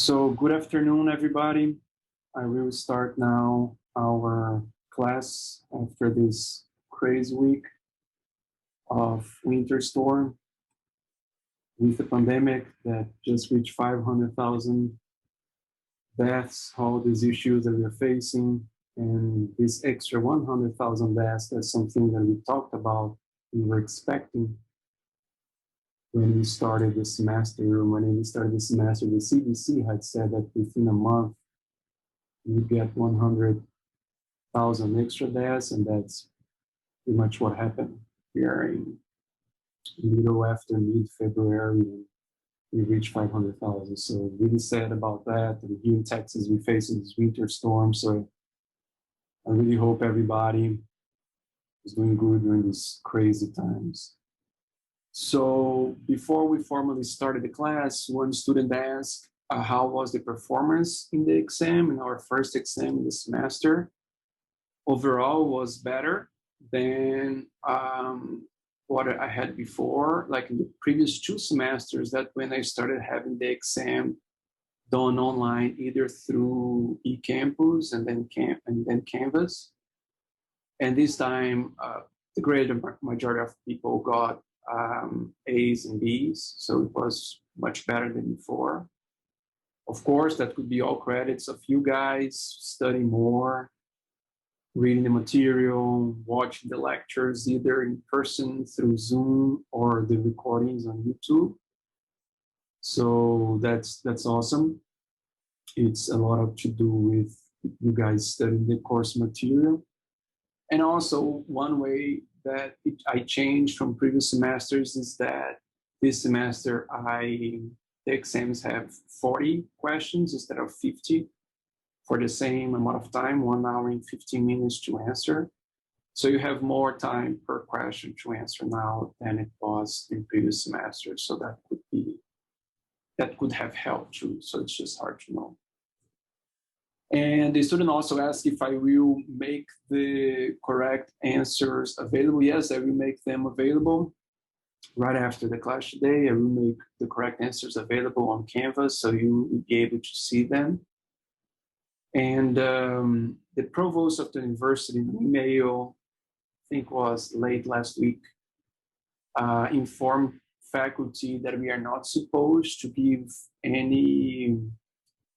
So good afternoon, everybody. I will start now our class after this crazy week of winter storm with the pandemic that just reached 500,000 deaths, all these issues that we're facing, and this extra 100,000 deaths, that's something that we talked about, we were expecting when we started the semester. When we started the semester, the CDC had said that within a month, we get 100,000 extra deaths, and that's pretty much what happened. We are in little after mid-February, and we reached 500,000. So really sad about that. And here in Texas, we're facing this winter storm. So I really hope everybody is doing good during these crazy times. So before we formally started the class, one student asked, how was the performance in the exam, in our first exam in the semester? Overall was better than what I had before, like in the previous 2 semesters, that when I started having the exam done online, either through eCampus and then Canvas. And this time, the greater majority of people got A's and B's, so it was much better than before. Of course, that could be all credits of you guys studying more, reading the material, watching the lectures, either in person through Zoom or the recordings on YouTube. So that's awesome. It's a lot to do with you guys studying the course material. And also one way that I changed from previous semesters is that this semester the exams have 40 questions instead of 50 for the same amount of time, 1 hour and 15 minutes to answer. So you have more time per question to answer now than it was in previous semesters. So that could have helped too. So it's just hard to know. And the student also asked if I will make the correct answers available. Yes, I will make them available right after the class today. I will make the correct answers available on Canvas so you will be able to see them. And the provost of the university, in an email, I think was late last week, informed faculty that we are not supposed to give any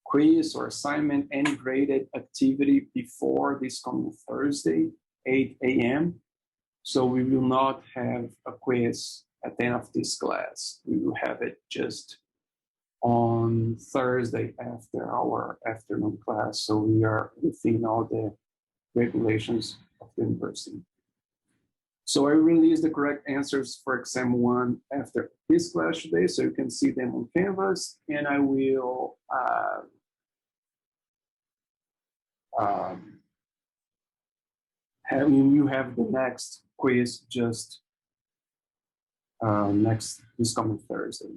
quiz or assignment, any graded activity before this coming Thursday, 8 a.m. So we will not have a quiz at the end of this class. We will have it just on Thursday after our afternoon class. So we are within all the regulations of the university. So I released the correct answers for exam 1 after this class today, so you can see them on Canvas, and I will you have the next quiz just this coming Thursday.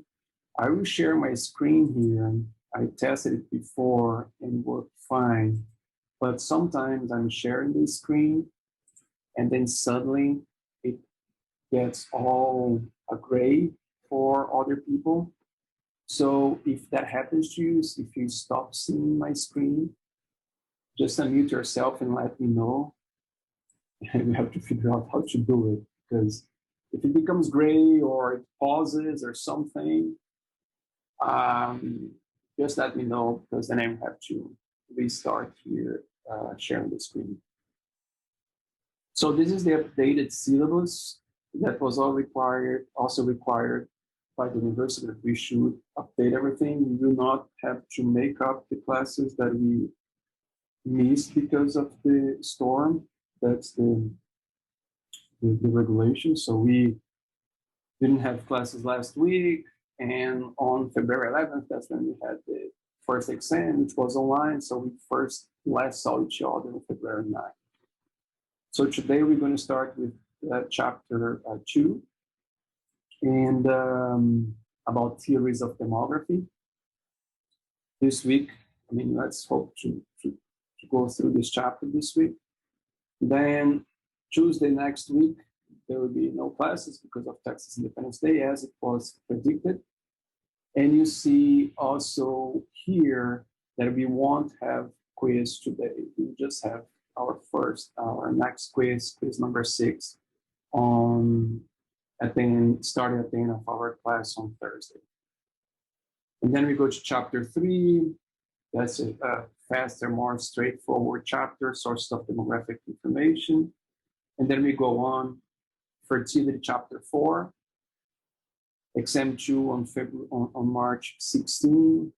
I will share my screen here. I tested it before and worked fine, but sometimes I'm sharing the screen and then suddenly it gets all gray for other people. So if that happens to you, if you stop seeing my screen, just unmute yourself and let me know. And we have to figure out how to do it, because if it becomes gray or it pauses or something, just let me know, because then I have to restart here sharing the screen. So this is the updated syllabus that was also required by the university, that we should update everything. We will not have to make up the classes that we missed because of the storm. That's the regulation. So we didn't have classes last week, and on February 11th, that's when we had the first exam, which was online. So we last saw each other on February 9th. So today we're going to start with chapter 2, and about theories of demography. This week, I mean, let's hope to go through this chapter this week. Then Tuesday next week, there will be no classes because of Texas Independence Day, as it was predicted. And you see also here that we won't have quiz today. We just have our next quiz number 6, starting at the end of our class on Thursday. And then we go to chapter 3. That's a faster, more straightforward chapter, sources of demographic information. And then we go on, fertility chapter 4, exam 2 on March 16.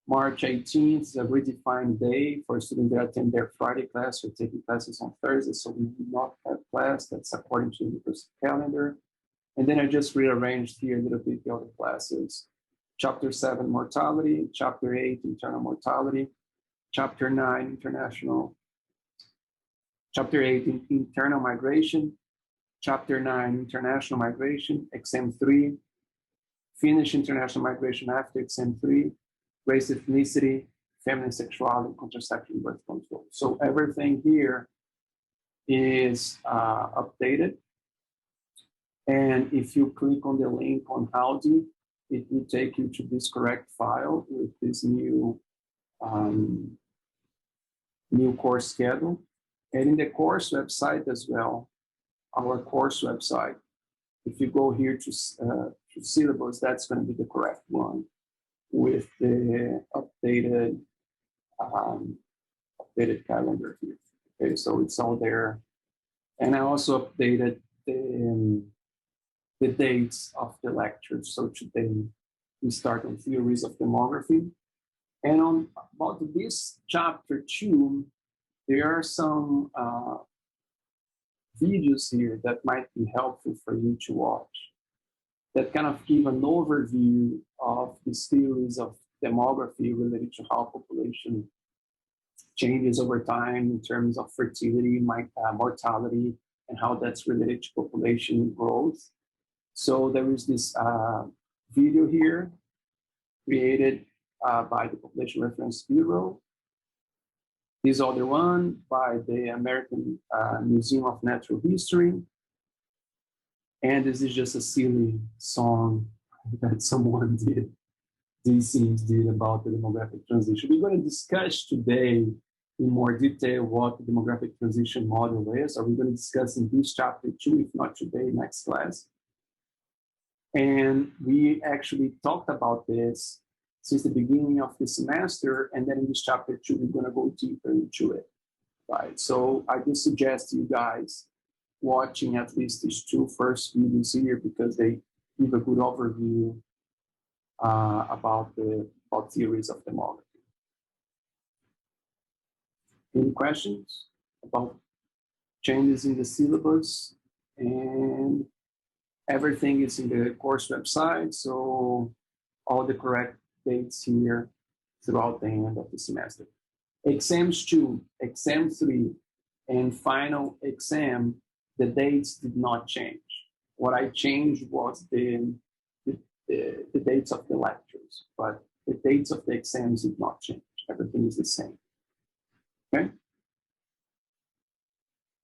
March 18th is a redefined day for students that attend their Friday class or taking classes on Thursday, so we do not have class. That's according to the university calendar. And then I just rearranged here a little bit the other classes. Chapter 7, mortality. Chapter 8, internal mortality. Chapter 9, international. Chapter 8, internal migration. Chapter 9, international migration. Exam 3. Finish international migration after exam 3. Race, ethnicity, feminine sexuality, contraception, birth control. So everything here is updated. And if you click on the link on Howdy, it will take you to this correct file with this new course schedule. And in the course website as well, our course website, if you go here to syllabus, that's going to be the correct one with the updated calendar here. Okay, so it's all there. And I also updated the dates of the lectures. So today we start on theories of demography. And on about this chapter 2, there are some videos here that might be helpful for you to watch that kind of give an overview of these theories of demography related to how population changes over time in terms of fertility, mortality, and how that's related to population growth. So there is this video here created by the Population Reference Bureau. This other one by the American Museum of Natural History. And this is just a silly song that someone did, did about the demographic transition. We're going to discuss today in more detail what the demographic transition model is. Are we going to discuss in this chapter 2, if not today, next class? And we actually talked about this since the beginning of the semester, and then in this chapter 2, we're going to go deeper into it, right? So I do suggest you guys watching at least these 2 first videos here because they give a good overview about theories of demography. Any questions about changes in the syllabus? And everything is in the course website, so all the correct dates here throughout the end of the semester. Exams 2, exam 3, and final exam, the dates did not change. What I changed was the dates of the lectures, but the dates of the exams did not change. Everything is the same. Okay?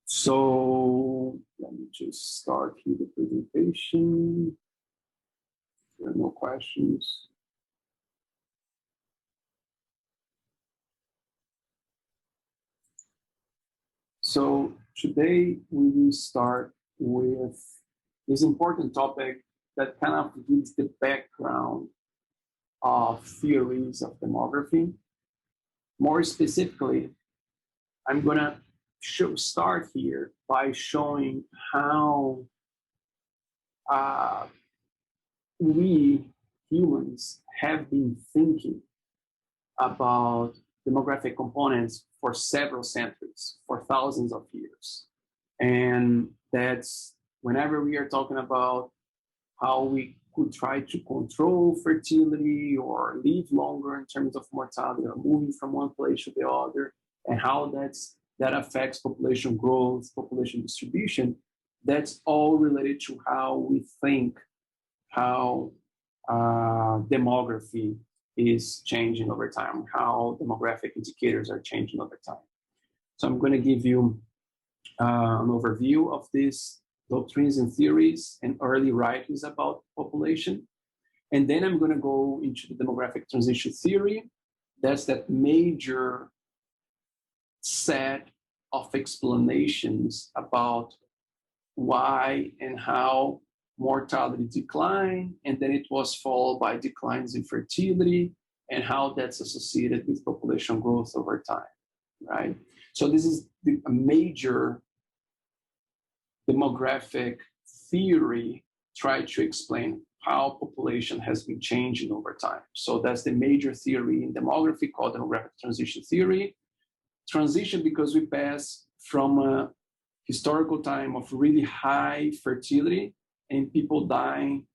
So let me just start here the presentation. There are no questions. So today we will start with this important topic that kind of gives the background of theories of demography. More specifically, I'm going to start here by showing how we humans have been thinking about demographic components for several centuries, for thousands of years. And that's whenever we are talking about how we could try to control fertility or live longer in terms of mortality or moving from one place to the other, and how that affects population growth, population distribution, that's all related to how we think how demography is changing over time, how demographic indicators are changing over time. So I'm going to give you an overview of these doctrines and theories and early writings about population. And then I'm going to go into the demographic transition theory. That's that major set of explanations about why and how mortality declined, and then it was followed by declines in fertility and how that's associated with population growth over time, right? So this is a major demographic theory try to explain how population has been changing over time. So that's the major theory in demography called demographic transition theory. Transition because we pass from a historical time of really high fertility and people dying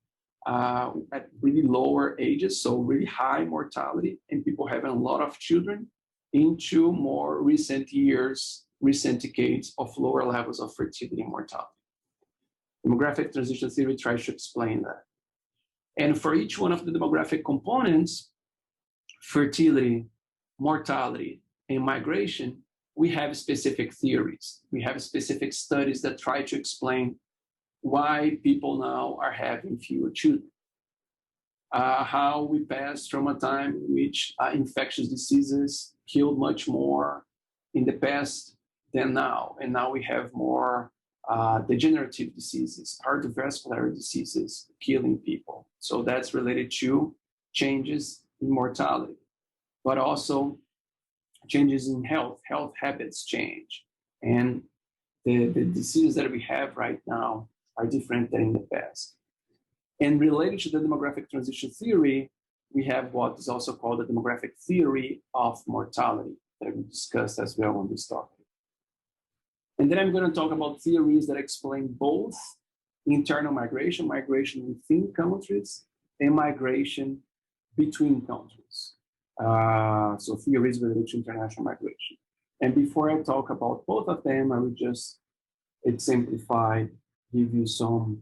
at really lower ages, so really high mortality, and people having a lot of children, into more recent years, recent decades of lower levels of fertility and mortality. Demographic transition theory tries to explain that. And for each one of the demographic components, fertility, mortality, and migration, we have specific theories. We have specific studies that try to explain why people now are having fewer children. How we passed from a time in which infectious diseases killed much more in the past than now. And now we have more degenerative diseases, cardiovascular diseases killing people. So that's related to changes in mortality, but also changes in health habits change. And the diseases that we have right now are different than in the past. And related to the demographic transition theory, we have what is also called the demographic theory of mortality that we discussed as well on this topic. And then I'm going to talk about theories that explain both internal migration, migration within countries, and migration between countries. So theories related to international migration. And before I talk about both of them, I will just exemplify, give you some,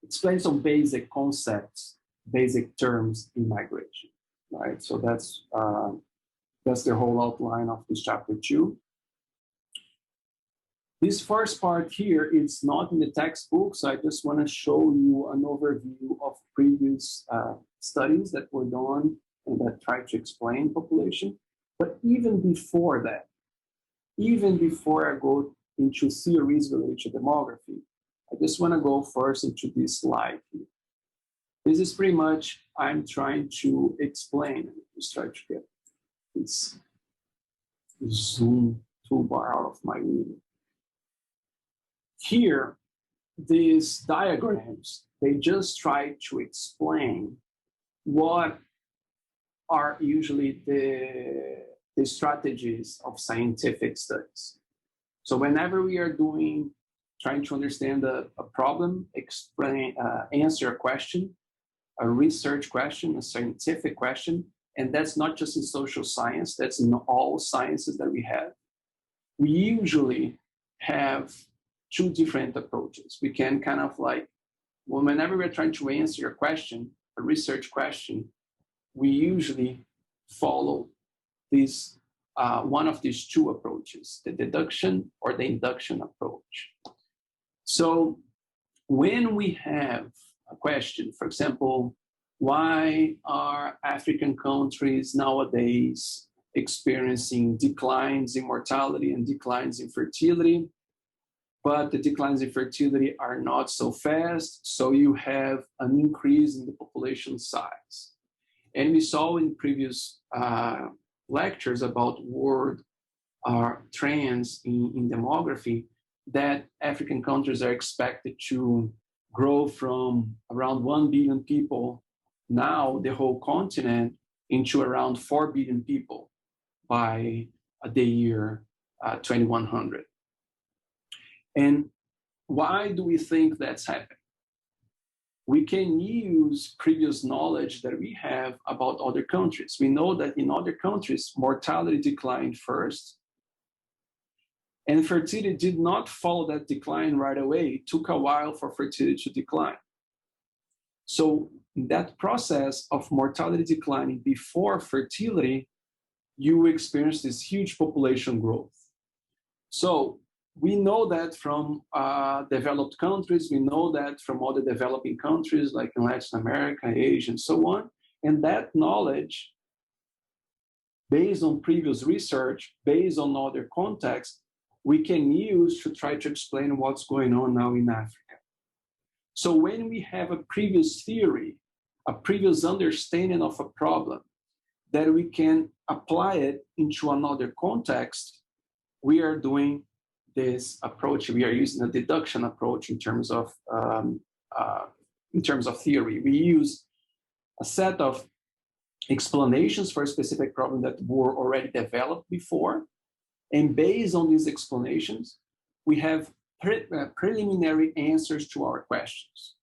explain some basic concepts, basic terms in migration, right? So that's the whole outline of this chapter 2. This first part here is not in the textbook, so I just want to show you an overview of previous studies that were done and that tried to explain population. But even before that, even before I go into theories related to demography, I just want to go first into this slide here. This is pretty much I'm trying to explain. Just try to get this Zoom toolbar out of my window. Here, these diagrams, they just try to explain what are usually the strategies of scientific studies. So whenever we are trying to understand a problem, answer a question, a research question, a scientific question, and that's not just in social science, that's in all sciences that we have. We usually have two different approaches. We can kind of like, whenever we're trying to answer a question, a research question, we usually follow this one of these two approaches, the deduction or the induction approach. So when we have a question, for example, why are African countries nowadays experiencing declines in mortality and declines in fertility? But the declines in fertility are not so fast, so you have an increase in the population size. And we saw in previous lectures about world trends in demography that African countries are expected to grow from around 1 billion people, now the whole continent, into around 4 billion people by the year 2100. And why do we think that's happening? We can use previous knowledge that we have about other countries. We know that in other countries, mortality declined first, and fertility did not follow that decline right away. It took a while for fertility to decline. So in that process of mortality declining before fertility, you experience this huge population growth. So we know that from developed countries, we know that from other developing countries like in Latin America, Asia, and so on. And that knowledge, based on previous research, based on other contexts, we can use to try to explain what's going on now in Africa. So when we have a previous theory, a previous understanding of a problem, that we can apply it into another context, we are doing this approach. We are using a deduction approach in terms of theory. We use a set of explanations for a specific problem that were already developed before, and based on these explanations, we have preliminary answers to our questions.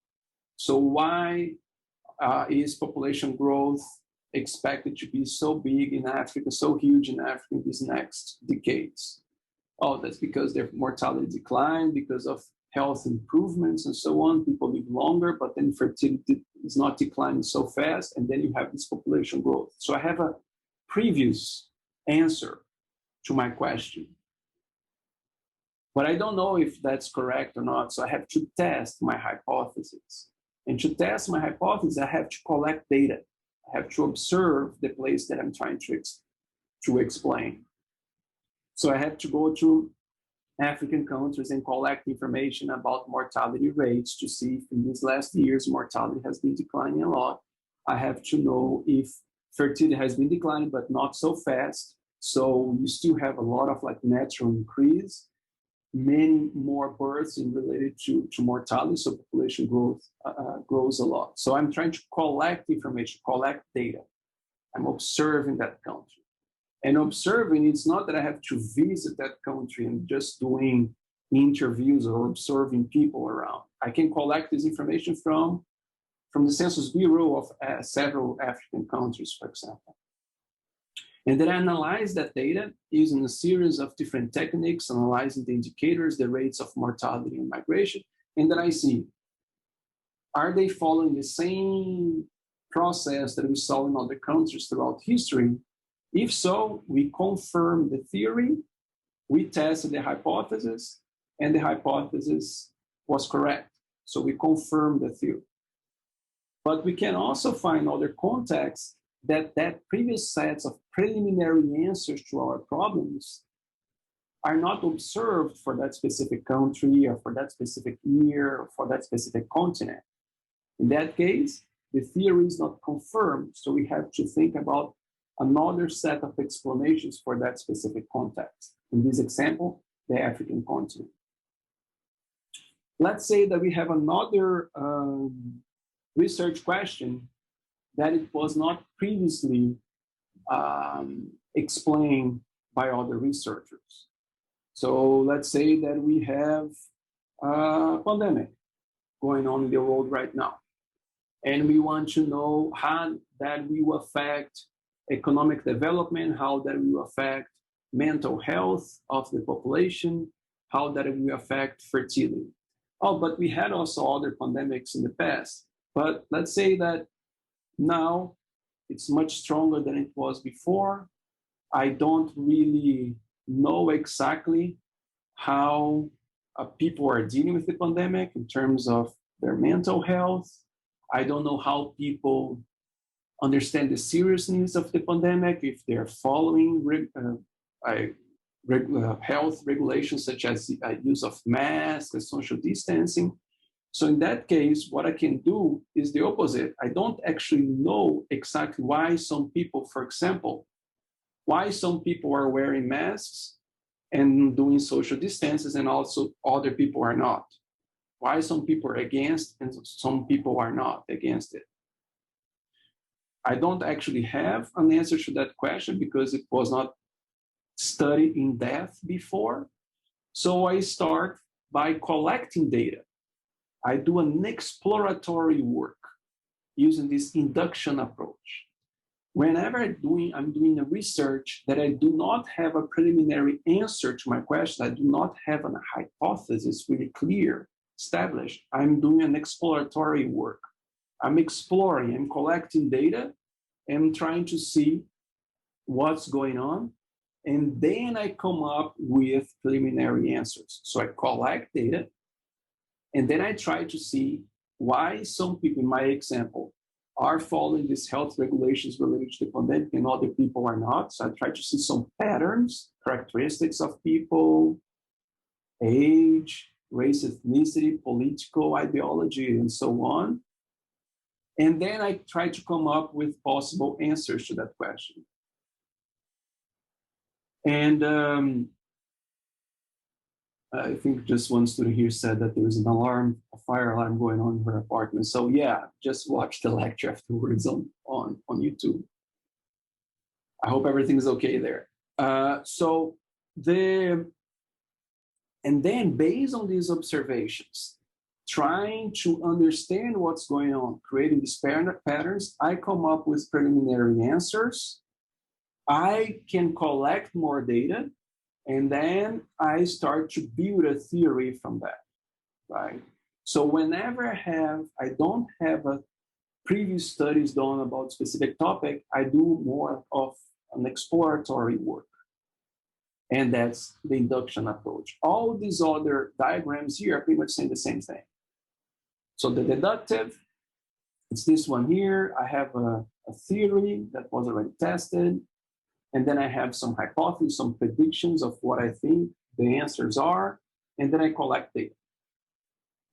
So why is population growth expected to be so big in Africa, so huge in Africa in these next decades? Oh, that's because their mortality declined, because of health improvements and so on. People live longer, but then fertility is not declining so fast, and then you have this population growth. So I have a previous answer to my question, but I don't know if that's correct or not, so I have to test my hypothesis. And to test my hypothesis, I have to collect data. I have to observe the place that I'm trying to explain. So I have to go to African countries and collect information about mortality rates to see if in these last years mortality has been declining a lot. I have to know if fertility has been declining, but not so fast. So you still have a lot of like natural increase, many more births in related to mortality. So population growth grows a lot. So I'm trying to collect information, collect data. I'm observing that country. And observing, it's not that I have to visit that country and just doing interviews or observing people around. I can collect this information from the Census Bureau of several African countries, for example. And then I analyze that data using a series of different techniques, analyzing the indicators, the rates of mortality and migration. And then I see, are they following the same process that we saw in other countries throughout history? If so, we confirm the theory, we tested the hypothesis, and the hypothesis was correct. So we confirm the theory. But we can also find other contexts that previous sets of preliminary answers to our problems are not observed for that specific country or for that specific year or for that specific continent. In that case, the theory is not confirmed, so we have to think about another set of explanations for that specific context. In this example, the African continent. Let's say that we have another research question that it was not previously explained by other researchers. So let's say that we have a pandemic going on in the world right now, and we want to know how that will affect economic development, how that will affect mental health of the population, how that will affect fertility. Oh, but we had also other pandemics in the past. But let's say that now it's much stronger than it was before. I don't really know exactly how people are dealing with the pandemic in terms of their mental health. I don't know how people understand the seriousness of the pandemic, if they're following health regulations such as use of masks and social distancing. So in that case, what I can do is the opposite. I don't actually know exactly why some people, for example, why some people are wearing masks and doing social distances and also other people are not. Why some people are against and some people are not against it. I don't actually have an answer to that question because it was not studied in depth before. So I start by collecting data. I do an exploratory work using this induction approach. Whenever I'm doing a research that I do not have a preliminary answer to my question, I do not have a hypothesis really clear, established, I'm doing an exploratory work. I'm exploring, I'm collecting data, and trying to see what's going on And then I come up with preliminary answers. So I collect data, and then I try to see why some people, in my example, are following these health regulations related to the pandemic and other people are not. So I try to see some patterns, characteristics of people, age, race, ethnicity, political ideology, and so on. And then I try to come up with possible answers to that question. And I think just one student here said that there is an alarm, a fire alarm going on in her apartment. So yeah, just watch the lecture afterwards on YouTube. I hope everything is okay there. And then based on these observations, trying to understand what's going on, creating these patterns, I come up with preliminary answers. I can collect more data, and then I start to build a theory from that, right? So whenever I don't have a previous studies done about specific topic, I do more of an exploratory work. And that's the induction approach. All these other diagrams here are pretty much saying the same thing. So the deductive, it's this one here. I have a theory that was already tested. And then I have some hypotheses, some predictions of what I think the answers are. And then I collect data.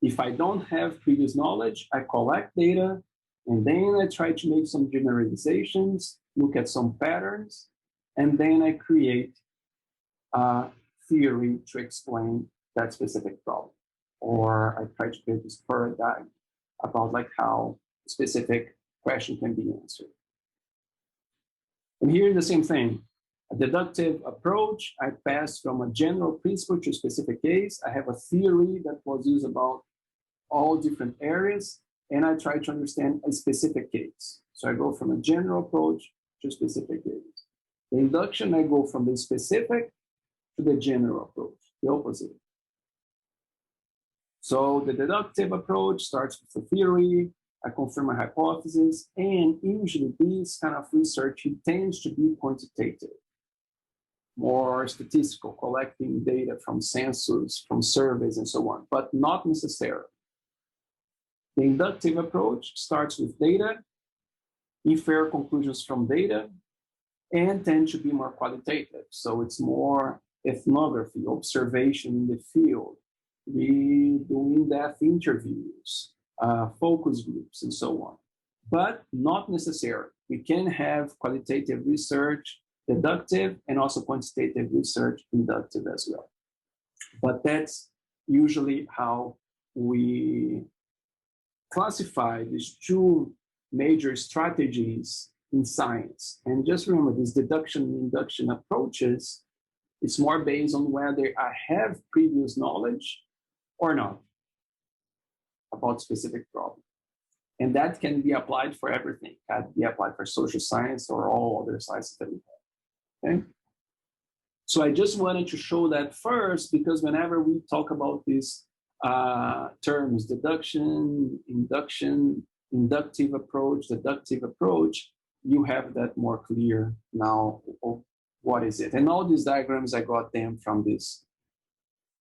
If I don't have previous knowledge, I collect data. And then I try to make some generalizations, look at some patterns. And then I create a theory to explain that specific problem. Or I try to create this paradigm about like how a specific question can be answered. And here the same thing, a deductive approach. I pass from a general principle to a specific case. I have a theory that was used about all different areas, and I try to understand a specific case. So I go from a general approach to a specific case. The induction, I go from the specific to the general approach, the opposite. So the deductive approach starts with the theory, I confirm a hypothesis, and usually this kind of research tends to be quantitative, more statistical, collecting data from census, from surveys, and so on, but not necessarily. The inductive approach starts with data, infer conclusions from data, and tend to be more qualitative. So it's more ethnography, observation in the field. We do in-depth interviews, focus groups, and so on. But not necessarily. We can have qualitative research, deductive, and also quantitative research, inductive as well. But that's usually how we classify these two major strategies in science. And just remember, these deduction and induction approaches, it's more based on whether I have previous knowledge or not about specific problem. And that can be applied for everything. Can be applied for social science or all other sciences that we have. Okay? So I just wanted to show that first, because whenever we talk about these terms, deduction, induction, inductive approach, deductive approach, you have that more clear now. What is it? And all these diagrams, I got them from this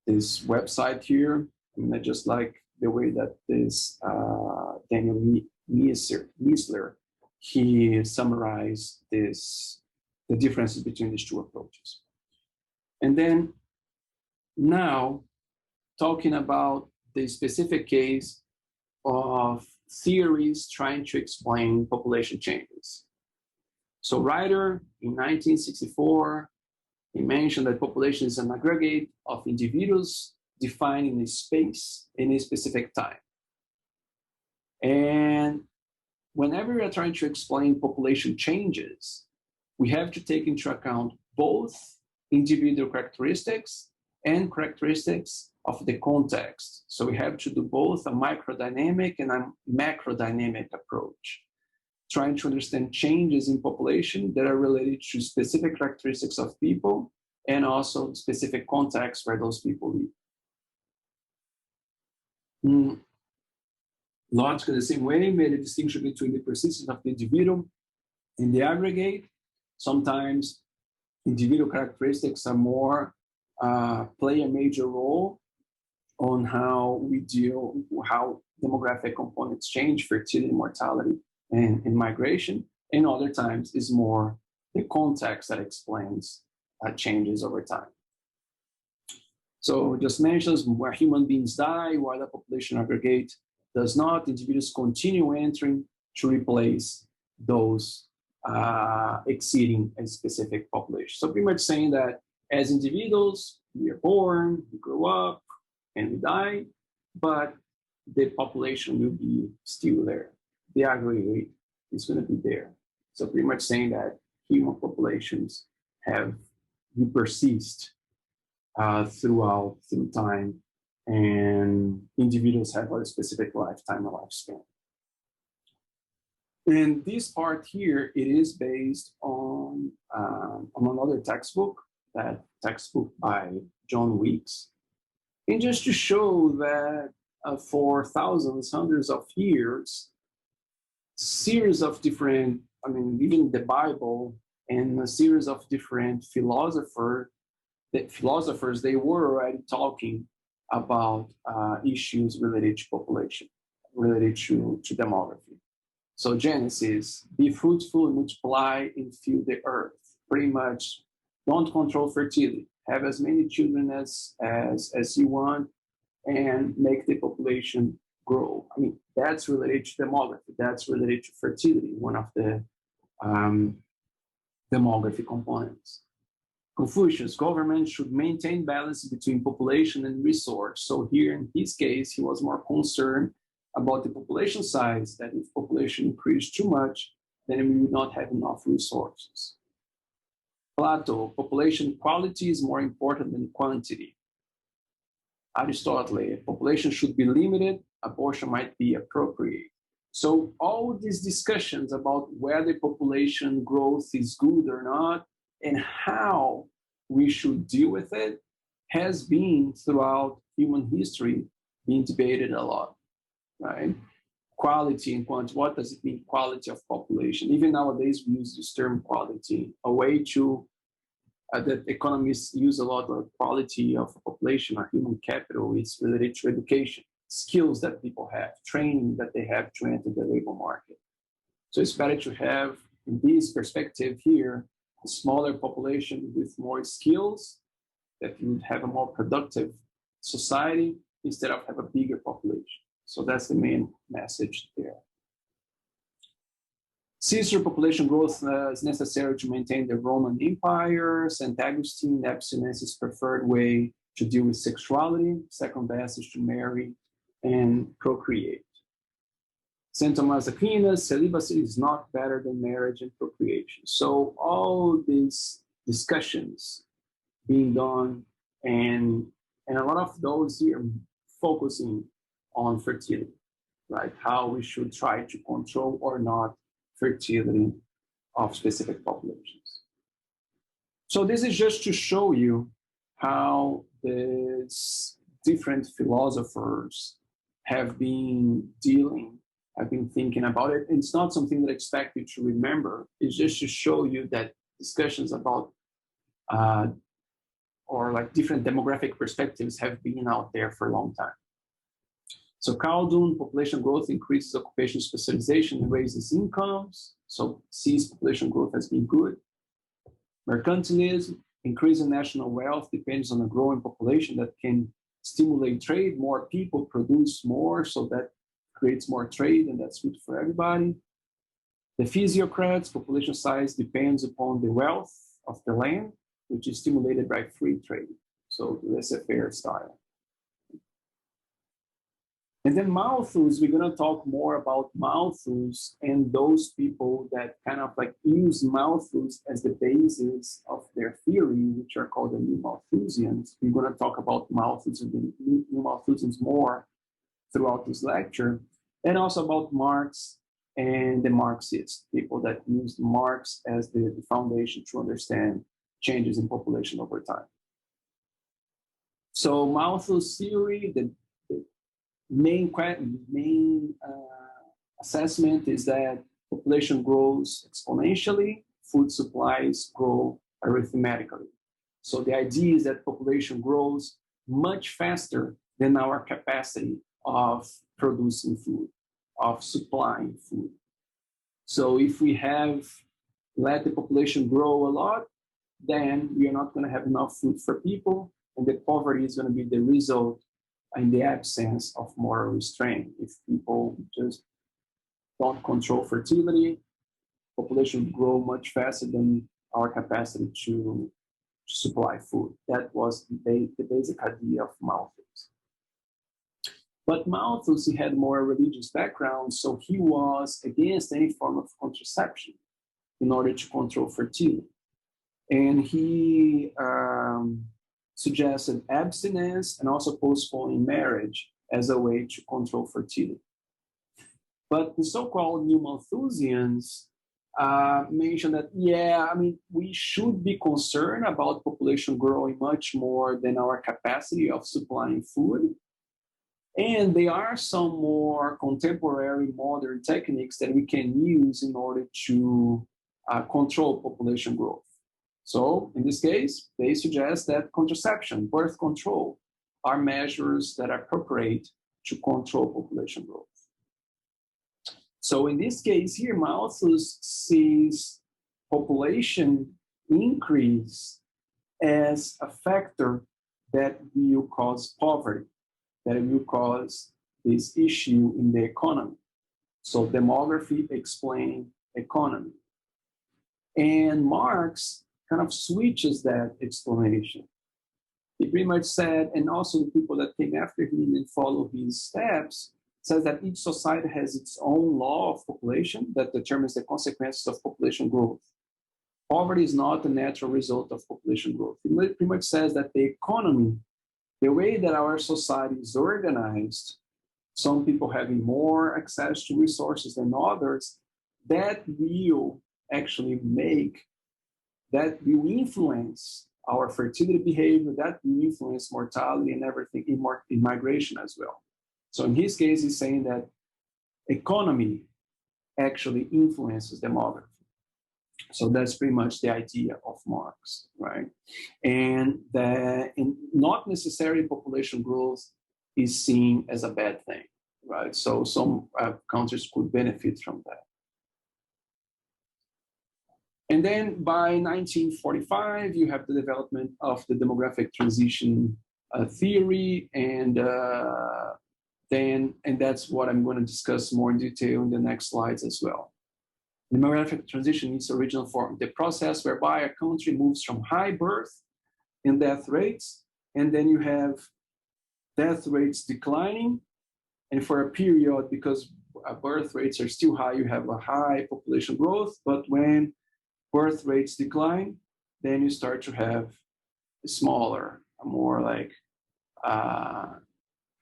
website here. I mean, I just like the way that this Daniel Miesler, he summarized the differences between these two approaches. And then now, talking about the specific case of theories trying to explain population changes. So Ryder, in 1964, he mentioned that population is an aggregate of individuals defined in a space in a specific time. And whenever we are trying to explain population changes, we have to take into account both individual characteristics and characteristics of the context. So we have to do both a microdynamic and a macrodynamic approach, trying to understand changes in population that are related to specific characteristics of people and also specific contexts where those people live. Logic, in the same way, made a distinction between the persistence of the individual and the aggregate. Sometimes individual characteristics are more, play a major role on how we deal, how demographic components change, fertility, mortality, and migration. And other times is more the context that explains changes over time. So just mentions where human beings die, while the population aggregate does not, individuals continue entering to replace those exceeding a specific population. So pretty much saying that as individuals, we are born, we grow up, and we die, but the population will be still there. The aggregate is going to be there. So pretty much saying that human populations will persist through time, and individuals have a specific lifetime or lifespan. And this part here, it is based on another textbook, that textbook by John Weeks. And just to show that for thousands, hundreds of years, series of different, even the Bible and a series of different philosophers, they were already talking about issues related to population, related to demography. So Genesis, be fruitful and multiply and fill the earth. Pretty much, don't control fertility. Have as many children as you want, and make the population grow. That's related to demography. That's related to fertility, one of the demography components. Confucius, government should maintain balance between population and resource. So here in his case, he was more concerned about the population size, that if population increased too much, then we would not have enough resources. Plato, population quality is more important than quantity. Aristotle, population should be limited, abortion might be appropriate. So all these discussions about whether population growth is good or not, and how we should deal with it, has been throughout human history being debated a lot, right? Quality and quantity, what does it mean, quality of population? Even nowadays, we use this term quality, a way to, that economists use a lot of quality of population or human capital is related to education, skills that people have, training that they have to enter the labor market. So it's better to have, in this perspective here, a smaller population with more skills, that you would have a more productive society instead of have a bigger population. So that's the main message there. Caesar, population growth is necessary to maintain the Roman Empire. St. Augustine, abstinence is preferred way to deal with sexuality. Second best is to marry and procreate. St. Thomas Aquinas, celibacy is not better than marriage and procreation. So all these discussions being done, and a lot of those here focusing on fertility, right? How we should try to control or not fertility of specific populations. So this is just to show you how these different philosophers have been thinking about it. It's not something that I expect you to remember. It's just to show you that discussions about or like different demographic perspectives have been out there for a long time. So Khaldun, population growth increases occupation specialization and raises incomes. So sees population growth has been good. Mercantilism, increasing national wealth depends on a growing population that can stimulate trade. More people produce more, so that creates more trade, and that's good for everybody. The physiocrats, population size depends upon the wealth of the land, which is stimulated by free trade. So laissez-faire style. And then Malthus, we're going to talk more about Malthus and those people that kind of like use Malthus as the basis of their theory, which are called the Neo-Malthusians. We're going to talk about Malthus and the Neo-Malthusians more throughout this lecture, and also about Marx and the Marxists, people that use Marx as the foundation to understand changes in population over time. So Malthus' theory, the main assessment is that population grows exponentially, food supplies grow arithmetically. So the idea is that population grows much faster than our capacity of producing food, of supplying food. So if we have let the population grow a lot, then we are not going to have enough food for people, and the poverty is going to be the result in the absence of moral restraint. If people just don't control fertility, population will grow much faster than our capacity to supply food. That was the basic idea of Malthus. But Malthus, he had more religious background, so he was against any form of contraception in order to control fertility. And he suggested abstinence and also postponing marriage as a way to control fertility. But the so-called Neo-Malthusians mentioned that, yeah, I mean, we should be concerned about population growing much more than our capacity of supplying food. And there are some more contemporary modern techniques that we can use in order to control population growth. So in this case, they suggest that contraception, birth control, are measures that are appropriate to control population growth. So in this case here, Malthus sees population increase as a factor that will cause poverty, that will cause this issue in the economy. So demography explaining economy. And Marx kind of switches that explanation. He pretty much said, and also the people that came after him and follow his steps, says that each society has its own law of population that determines the consequences of population growth. Poverty is not a natural result of population growth. It pretty much says that the economy, the way that our society is organized, some people having more access to resources than others, that will actually that will influence our fertility behavior, that will influence mortality and everything in migration as well. So in his case, he's saying that economy actually influences demography. So that's pretty much the idea of Marx, right? And not necessarily population growth is seen as a bad thing, right? So some countries could benefit from that. And then by 1945, you have the development of the demographic transition theory, and that's what I'm going to discuss more in detail in the next slides as well. Demographic transition in its original form, the process whereby a country moves from high birth and death rates, and then you have death rates declining, and for a period, because birth rates are still high, you have a high population growth, but when birth rates decline, then you start to have smaller, more like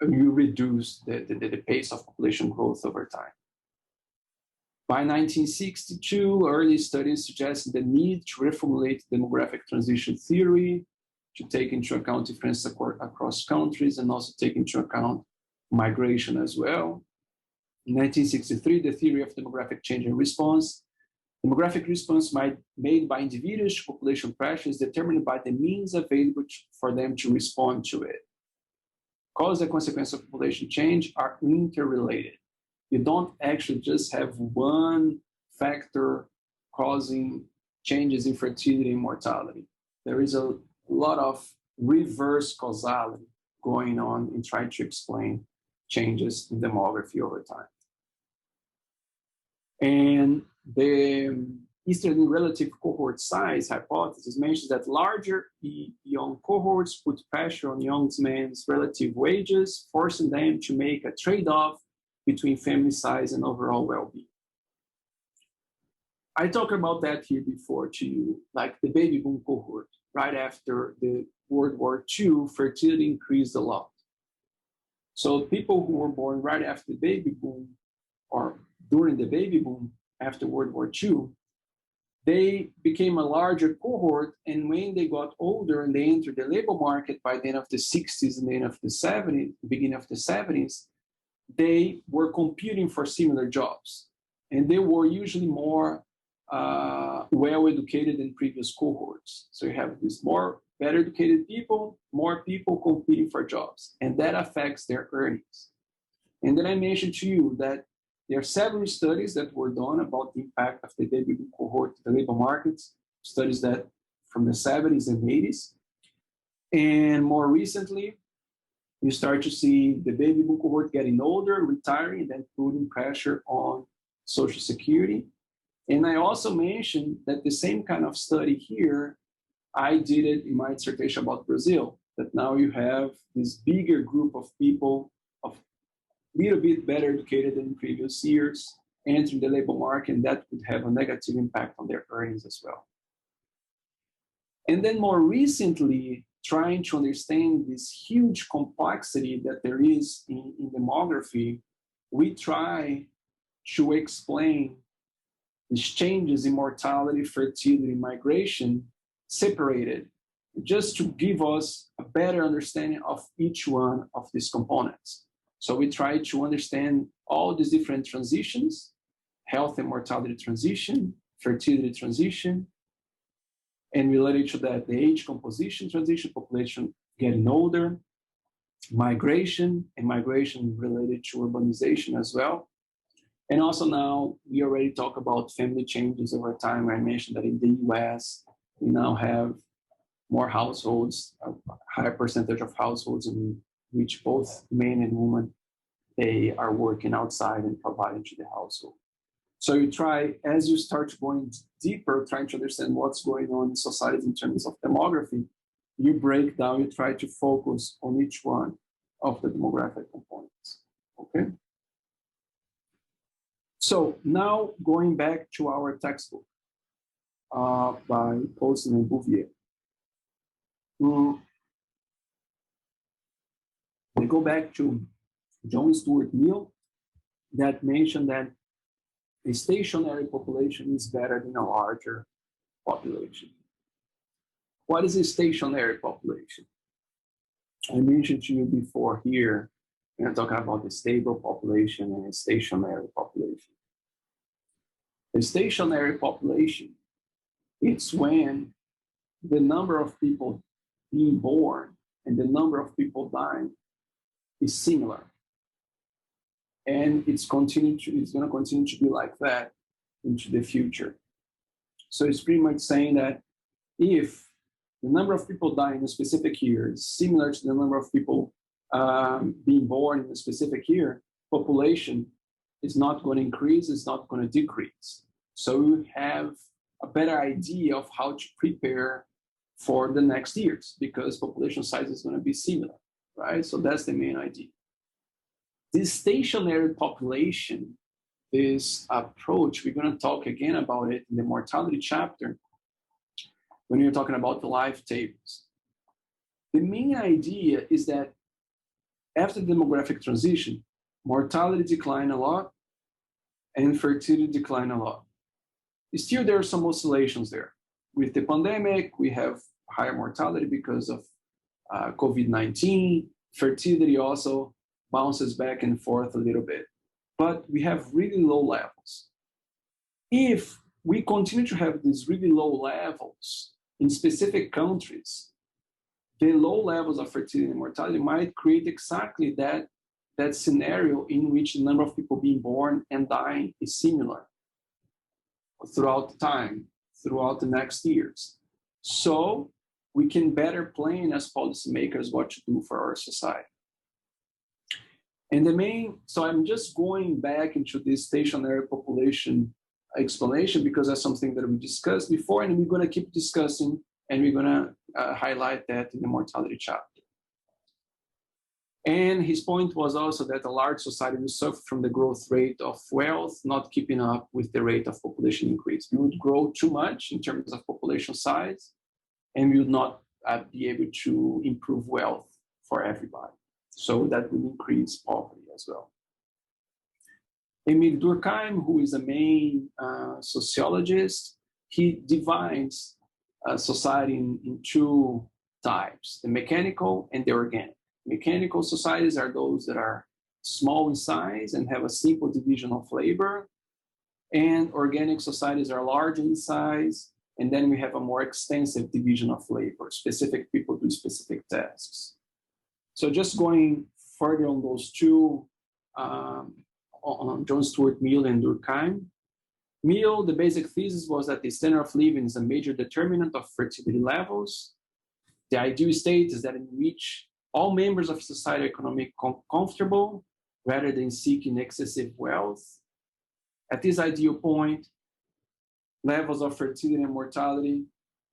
you reduce the pace of population growth over time. By 1962, early studies suggested the need to reformulate demographic transition theory to take into account differences across countries and also take into account migration as well. In 1963, the theory of demographic change and response. Demographic response made by individuals to population pressure is determined by the means available for them to respond to it. Cause and consequence of population change are interrelated. You don't actually just have one factor causing changes in fertility and mortality. There is a lot of reverse causality going on in trying to explain changes in demography over time. And the Eastern relative cohort size hypothesis mentions that larger young cohorts put pressure on young men's relative wages, forcing them to make a trade-off between family size and overall well-being. I talked about that here before to you, like the baby boom cohort. Right after the World War II, fertility increased a lot. So people who were born right after the baby boom or during the baby boom after World War II, they became a larger cohort, and when they got older and they entered the labor market by the end of the 60s and the end of the 70s, beginning of the 70s, they were competing for similar jobs. And they were usually more well-educated than previous cohorts. So you have these better educated people, more people competing for jobs, and that affects their earnings. And then I mentioned to you that there are several studies that were done about the impact of the baby boom cohort to the labor markets, studies that from the 70s and 80s. And more recently, you start to see the baby boom cohort getting older, retiring, and then putting pressure on Social Security. And I also mentioned that the same kind of study here, I did it in my dissertation about Brazil, that now you have this bigger group of people of a little bit better educated than in previous years entering the labor market, and that could have a negative impact on their earnings as well. And then more recently, trying to understand this huge complexity that there is in demography, we try to explain these changes in mortality, fertility, migration separated, just to give us a better understanding of each one of these components. So we try to understand all these different transitions, health and mortality transition, fertility transition, and related to that, the age composition transition, population getting older, migration, and migration related to urbanization as well. And also now, we already talk about family changes over time. I mentioned that in the US, we now have more households, a higher percentage of households in which both men and women, they are working outside and providing to the household. So you try, as you start going deeper, trying to understand what's going on in societies in terms of demography, you break down, you try to focus on each one of the demographic components, okay? So now going back to our textbook by Poulsen and Bouvier. We go back to John Stuart Mill that mentioned that a stationary population is better than a larger population. What is a stationary population? I mentioned to you before here, we're talking about the stable population and a stationary population. A stationary population, it's when the number of people being born and the number of people dying is similar. And it's going to continue to be like that into the future. So it's pretty much saying that if the number of people dying in a specific year is similar to the number of people being born in a specific year, population is not going to increase, it's not going to decrease. So we have a better idea of how to prepare for the next years because population size is going to be similar, right? So that's the main idea. This stationary population, this approach, we're going to talk again about it in the mortality chapter when you're talking about the life tables. The main idea is that after the demographic transition, mortality declined a lot and fertility declined a lot. Still, there are some oscillations there. With the pandemic, we have higher mortality because of COVID-19. Fertility also bounces back and forth a little bit, but we have really low levels. If we continue to have these really low levels in specific countries, the low levels of fertility and mortality might create exactly that scenario in which the number of people being born and dying is similar throughout time, throughout the next years. So we can better plan as policymakers what to do for our society. And so I'm just going back into this stationary population explanation because that's something that we discussed before, and we're going to keep discussing, and we're going to highlight that in the mortality chapter. And his point was also that a large society will suffer from the growth rate of wealth not keeping up with the rate of population increase. We would grow too much in terms of population size, and we would not be able to improve wealth for everybody. So that will increase poverty as well. Émile Durkheim, who is a main sociologist, he divides society in two types, the mechanical and the organic. Mechanical societies are those that are small in size and have a simple division of labor and organic societies are large in size, and then we have a more extensive division of labor. Specific people do specific tasks. So just going further on those two, on John Stuart Mill and Durkheim. Mill, the basic thesis was that the standard of living is a major determinant of fertility levels. The ideal state is that in which all members of society are economically comfortable rather than seeking excessive wealth. At this ideal point, levels of fertility and mortality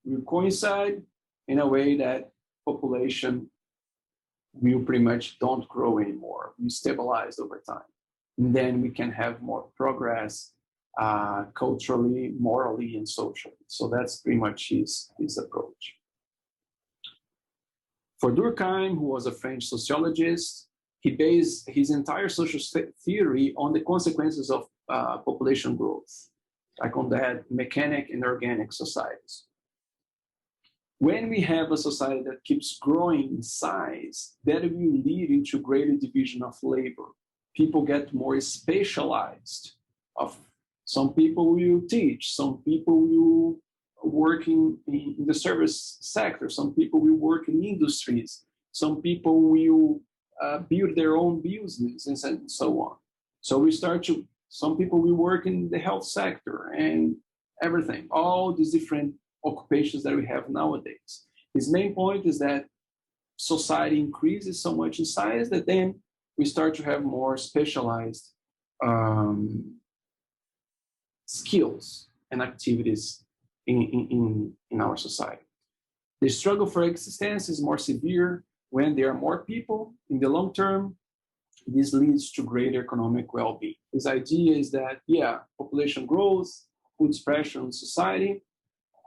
will coincide in a way that population will pretty much don't grow anymore. We stabilize over time. And then we can have more progress culturally, morally, and socially. So that's pretty much his approach. For Durkheim, who was a French sociologist, he based his entire social theory on the consequences of population growth, like on that mechanic and organic societies. When we have a society that keeps growing in size, that will lead into greater division of labor. People get more specialized. Some people will teach, some people will work in the service sector, some people will work in industries, some people will build their own business, and so on. So we start to, some people will work in the health sector and everything, all these different occupations that we have nowadays. His main point is that society increases so much in size that then we start to have more specialized skills and activities in our society. The struggle for existence is more severe when there are more people. In the long term, this leads to greater economic well-being. His idea is that, yeah, population growth puts pressure on society,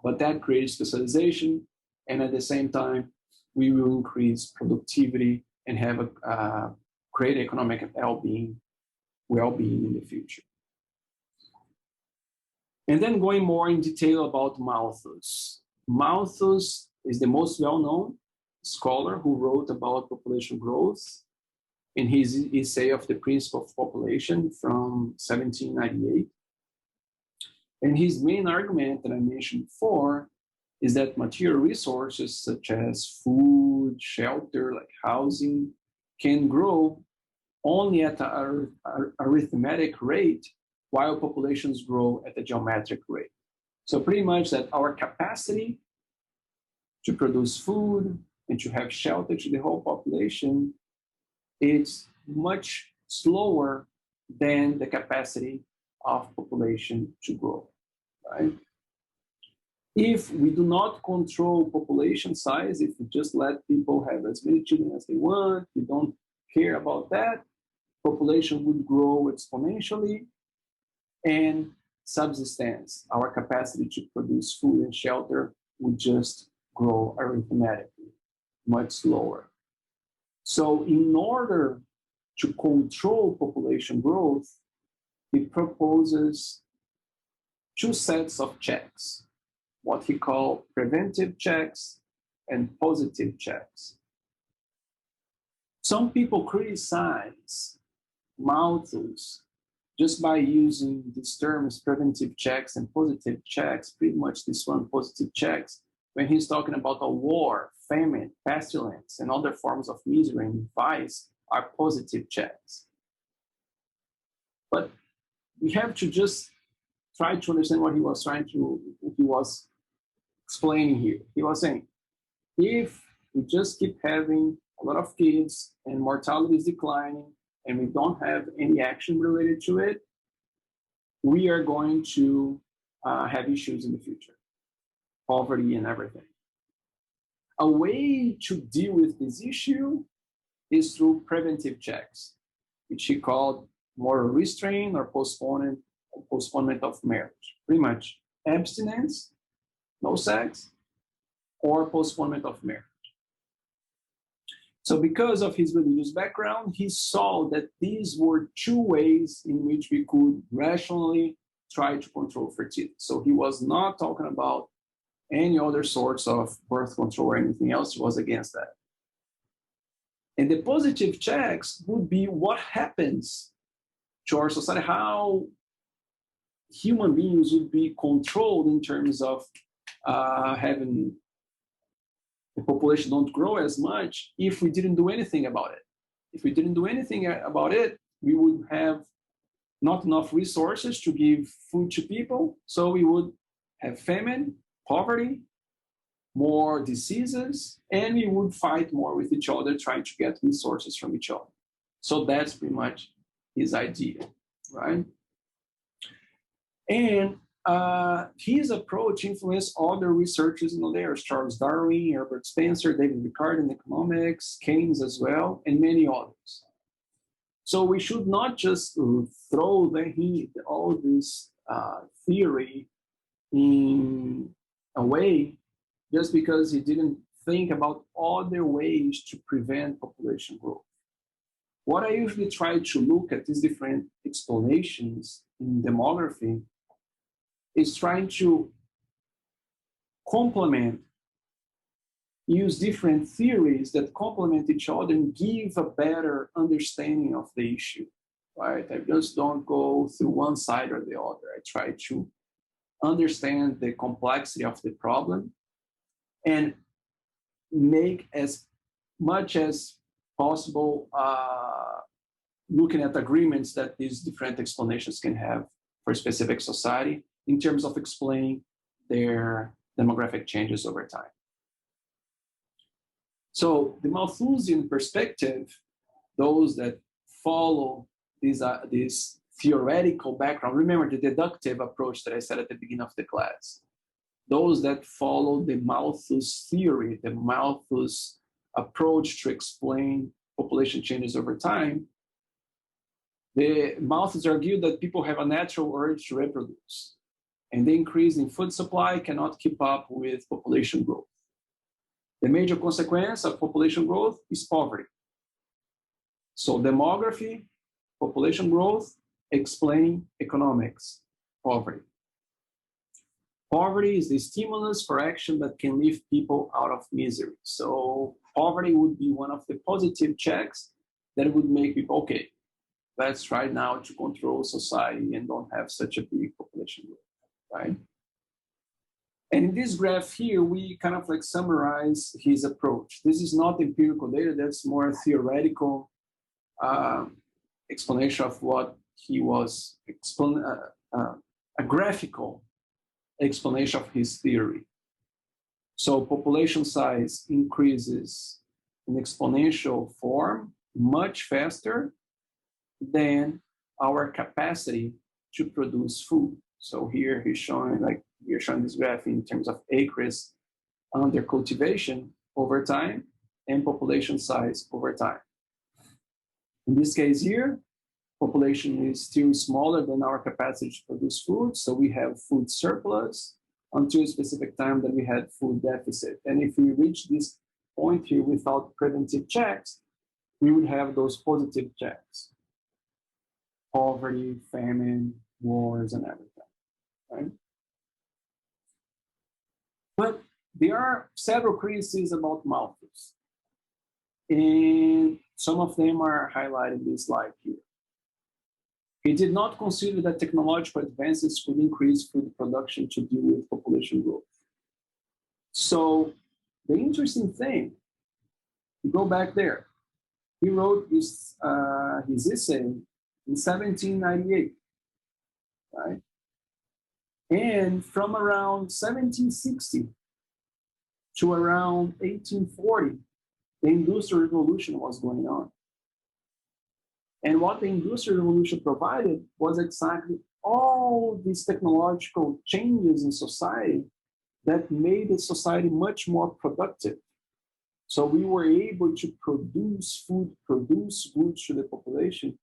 but that creates specialization, and at the same time, we will increase productivity and have a great economic well-being in the future. And then going more in detail about Malthus. Malthus is the most well-known scholar who wrote about population growth in his essay of the Principle of Population from 1798. And his main argument that I mentioned before is that material resources such as food, shelter, like housing, can grow only at an arithmetic rate while populations grow at a geometric rate. So pretty much that our capacity to produce food and to have shelter to the whole population, it's much slower than the capacity of population to grow, right? If we do not control population size, if we just let people have as many children as they want, we don't care about that, population would grow exponentially, and subsistence, our capacity to produce food and shelter, would just grow arithmetically, much slower. So in order to control population growth, he proposes two sets of checks, what he called preventive checks and positive checks. Some people criticize Malthus just by using these terms, preventive checks and positive checks, pretty much this one, positive checks, when he's talking about a war, famine, pestilence, and other forms of misery and vice are positive checks. But we have to just try to understand what he was explaining here. He was saying, if we just keep having a lot of kids and mortality is declining, and we don't have any action related to it, we are going to have issues in the future, poverty and everything. A way to deal with this issue is through preventive checks, which he called moral restraint or postponement of marriage. Pretty much abstinence, no sex, or postponement of marriage. So because of his religious background, he saw that these were two ways in which we could rationally try to control fertility. So he was not talking about any other sorts of birth control or anything else. He was against that. And the positive checks would be what happens to our society, how human beings would be controlled in terms of having the population don't grow as much if we didn't do anything about it. If we didn't do anything about it, we would have not enough resources to give food to people, so we would have famine, poverty, more diseases, and we would fight more with each other trying to get resources from each other. So that's pretty much his idea, right? And his approach influenced other researchers in the layers: Charles Darwin, Herbert Spencer, David Ricardo in economics, Keynes as well, and many others. So we should not just throw all this theory away just because he didn't think about other ways to prevent population growth. What I usually try to look at these different explanations in demography is trying to use different theories that complement each other and give a better understanding of the issue, right? I just don't go through one side or the other. I try to understand the complexity of the problem and make as much as possible looking at agreements that these different explanations can have for a specific society in terms of explaining their demographic changes over time. So the Malthusian perspective, those that follow this theoretical background, remember the deductive approach that I said at the beginning of the class, those that follow the Malthus theory, the Malthus approach to explain population changes over time, the Malthus argued that people have a natural urge to reproduce, and the increase in food supply cannot keep up with population growth. The major consequence of population growth is poverty. So demography, population growth, explain economics, poverty. Poverty is the stimulus for action that can lift people out of misery. So poverty would be one of the positive checks that would make people, okay, let's try now to control society and don't have such a big population growth, right? And in this graph here, we kind of like summarize his approach. This is not empirical data, that's more a theoretical explanation of what he was, a graphical explanation of his theory. So population size increases in exponential form much faster than our capacity to produce food. So here he's showing, like, we're showing this graph in terms of acres under cultivation over time and population size over time. In this case here, population is still smaller than our capacity to produce food, so we have food surplus until a specific time that we had food deficit. And if we reach this point here without preventive checks, we would have those positive checks: poverty, famine, wars, and everything, right? But there are several criticisms about Malthus, and some of them are highlighted in this slide here. He did not consider that technological advances could increase food production to deal with population growth. So the interesting thing, you go back there, he wrote his essay in 1798, right? And from around 1760 to around 1840, the Industrial Revolution was going on. And what the Industrial Revolution provided was exactly all these technological changes in society that made the society much more productive. So we were able to produce goods to the population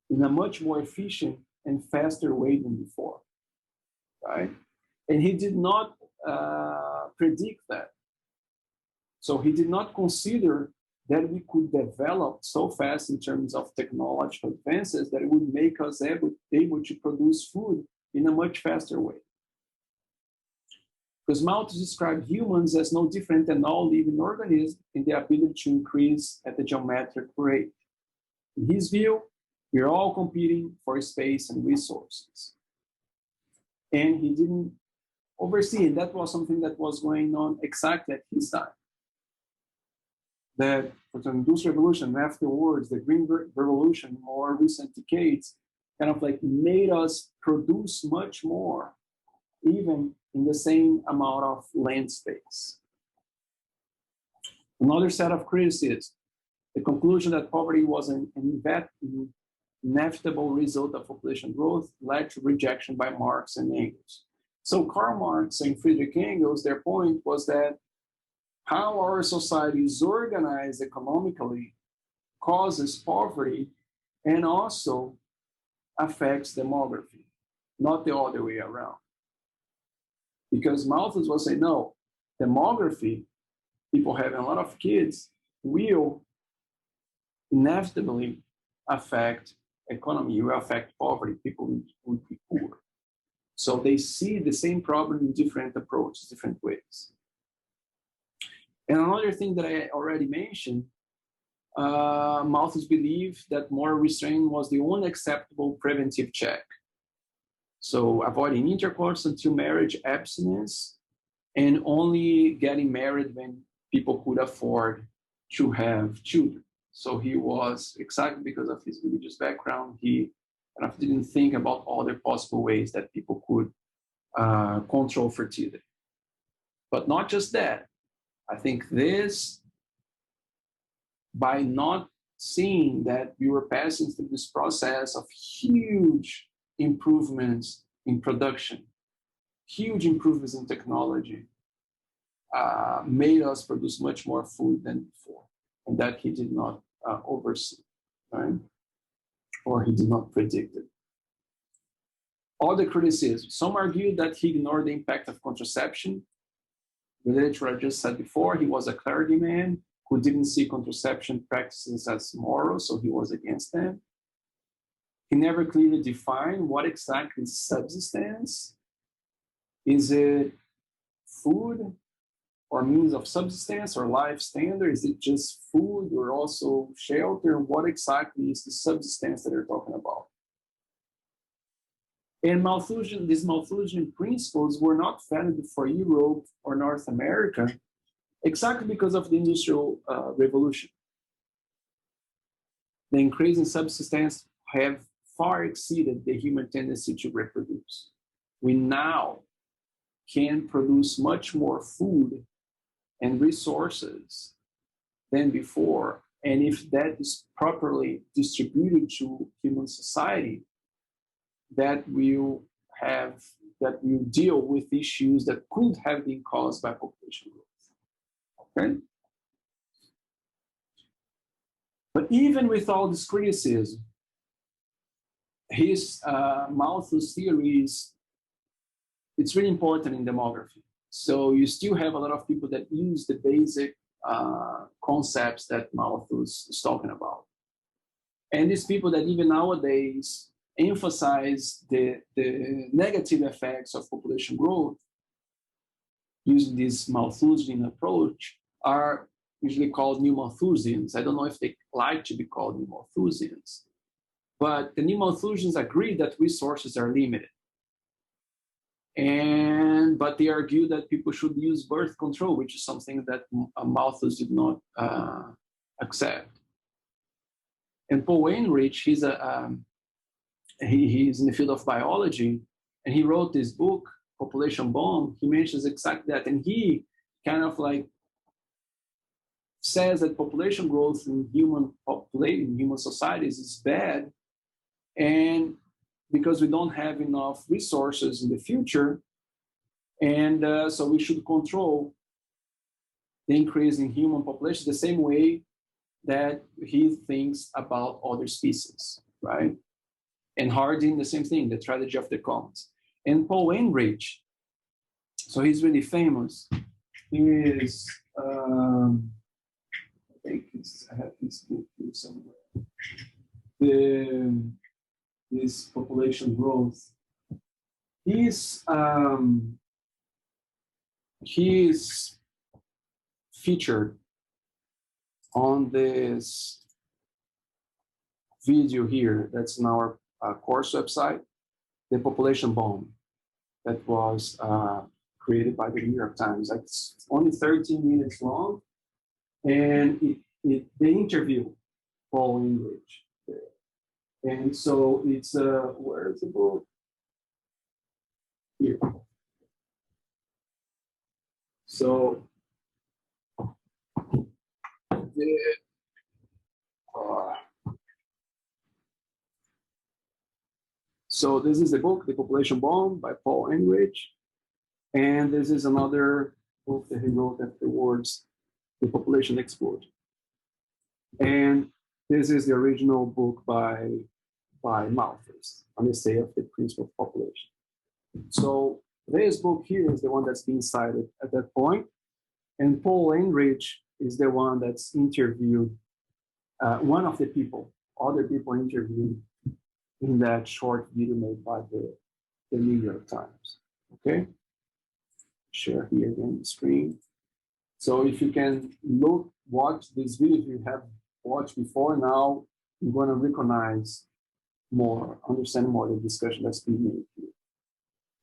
in a much more efficient and faster way than before, right? And he did not predict that. So he did not consider that we could develop so fast in terms of technological advances that it would make us able to produce food in a much faster way. Because Malthus described humans as no different than all living organisms in the ability to increase at the geometric rate. In his view, we're all competing for space and resources. And he didn't oversee, and that was something that was going on exactly at his time. That for the Industrial Revolution, afterwards, the Green Revolution, more recent decades, kind of like made us produce much more, even in the same amount of land space. Another set of criticism, the conclusion that poverty was an inevitable result of population growth led to rejection by Marx and Engels. So Karl Marx and Friedrich Engels, their point was that how our society is organized economically causes poverty and also affects demography, not the other way around. Because Malthus was saying, no, demography, people having a lot of kids, will inevitably affect economy, will affect poverty, people will be poor. So they see the same problem in different approaches, different ways. And another thing that I already mentioned, Malthus believed that moral restraint was the only acceptable preventive check. So avoiding intercourse until marriage, abstinence, and only getting married when people could afford to have children. So he was, exactly because of his religious background, he kind of didn't think about other possible ways that people could control fertility. But not just that. I think this, by not seeing that we were passing through this process of huge improvements in production, huge improvements in technology, made us produce much more food than before, and that he did not oversee, right? Or he did not predict it. Other criticisms. Some argue that he ignored the impact of contraception. Related to what I just said before, he was a clergyman who didn't see contraception practices as moral, so he was against them. He never clearly defined what exactly is subsistence. Is it food or means of subsistence or life standard? Is it just food or also shelter? What exactly is the subsistence that they're talking about? And these Malthusian principles were not valid for Europe or North America exactly because of the Industrial Revolution. The increase in subsistence have far exceeded the human tendency to reproduce. We now can produce much more food and resources than before. And if that is properly distributed to human society, that will deal with issues that could have been caused by population growth. Okay? But even with all this criticism, his Malthus theories, it's really important in demography. So you still have a lot of people that use the basic concepts that Malthus is talking about. And these people that even nowadays emphasize the negative effects of population growth using this Malthusian approach are usually called Neo-Malthusians. I don't know if they like to be called Neo-Malthusians, but the Neo-Malthusians agree that resources are limited. But they argue that people should use birth control, which is something that Malthus did not accept. And Paul Ehrlich, he's in the field of biology, and he wrote this book, Population Bomb. He mentions exactly that, and he kind of like says that population growth in human societies is bad, and because we don't have enough resources in the future, and so we should control the increase in human population the same way that he thinks about other species, right? And Harding, the same thing, the tragedy of the commons. And Paul Ehrlich, so he's really famous. He is, I think I have this book here somewhere. This population growth. He's featured on this video here that's in our course website, The Population Bomb. that was created by the New York Times. Like, it's only 13 minutes long, and they interview Paul Enrich. And so it's, where is the book? Here. So, so this is the book, The Population Bomb by Paul Enrich. And this is another book that he wrote afterwards, The Population Explosion. And this is the original book by Malthus, on the state of the principle of population. So this book here is the one that's being cited at that point. And Paul Enrich is the one that's interviewed, one of the people, other people interviewed in that short video made by the New York Times. Okay? Share here again the screen. So if you can watch this video, if you have watched before, now you're going to recognize more, understand more the discussion that's being made here.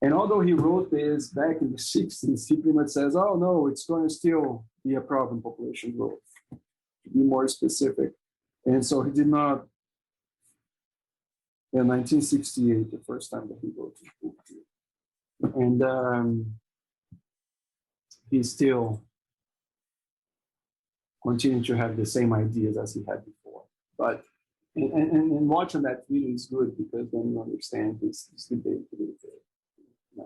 And although he wrote this back in the 60s, he pretty much says, oh no, it's going to still be a problem, population growth, to be more specific. And so he did not, in 1968, the first time that he wrote this book here. And he still continuing to have the same ideas as he had before. But and watching that video is good, because then you understand this debate in a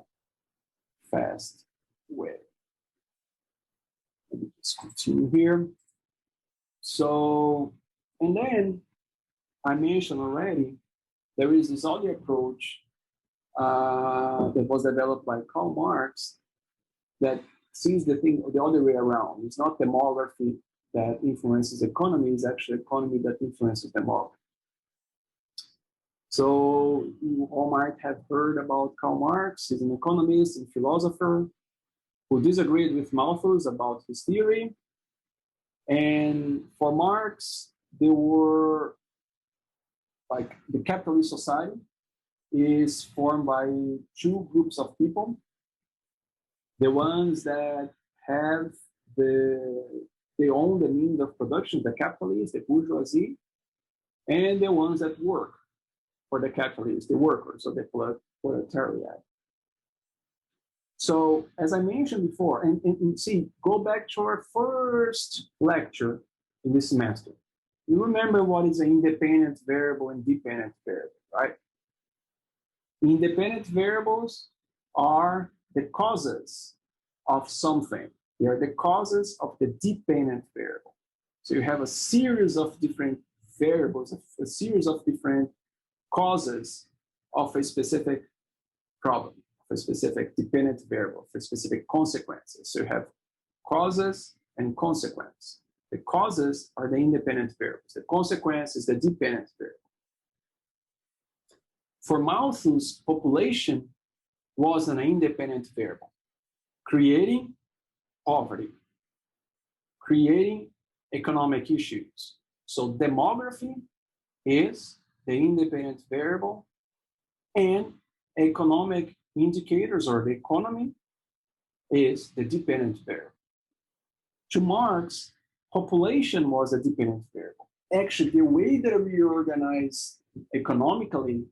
fast way. Let me just continue here. So, and then I mentioned already, there is this other approach that was developed by Karl Marx that sees the thing the other way around. It's not demography that influences economy, it's actually economy that influences demography. So you all might have heard about Karl Marx. He's an economist and philosopher who disagreed with Malthus about his theory. And for Marx, there were, like, the capitalist society is formed by two groups of people. The ones that have they own the means of production, the capitalists, the bourgeoisie, and the ones that work for the capitalists, the workers, or the proletariat. So, as I mentioned before, and see, go back to our first lecture in this semester. You remember what is an independent variable and dependent variable, right? Independent variables are the causes of something. They are the causes of the dependent variable. So you have a series of different variables, a series of different causes of a specific problem, of a specific dependent variable, for specific consequences. So you have causes and consequence. The causes are the independent variables. The consequence is the dependent variable. For Malthus, population was an independent variable, creating poverty, creating economic issues. So demography is the independent variable, and economic indicators, or the economy, is the dependent variable. To Marx, population was a dependent variable. Actually, the way that we organize economically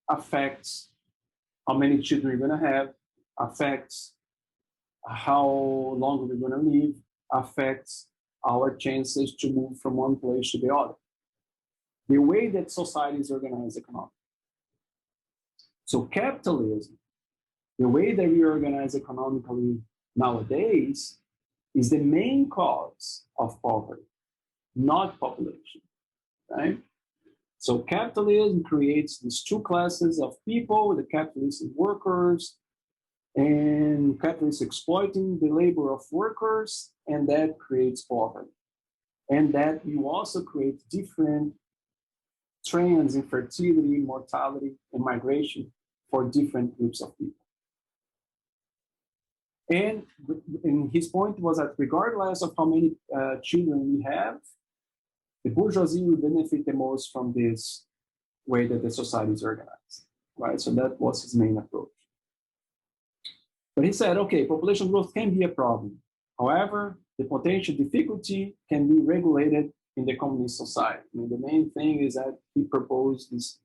affects how many children we're going to have, affects how long we're going to live, affects our chances to move from one place to the other. The way that society is organized economically. So capitalism, the way that we organize economically nowadays, is the main cause of poverty, not population, right? So capitalism creates these two classes of people, the capitalists and workers, and capitalists exploiting the labor of workers, and that creates poverty. And that you also create different trends in fertility, mortality, and migration for different groups of people. And his point was that regardless of how many children we have, the bourgeoisie will benefit the most from this way that the society is organized, right? So that was his main approach. But he said, okay, population growth can be a problem. However, the potential difficulty can be regulated in the communist society. I mean, the main thing is that he proposed this,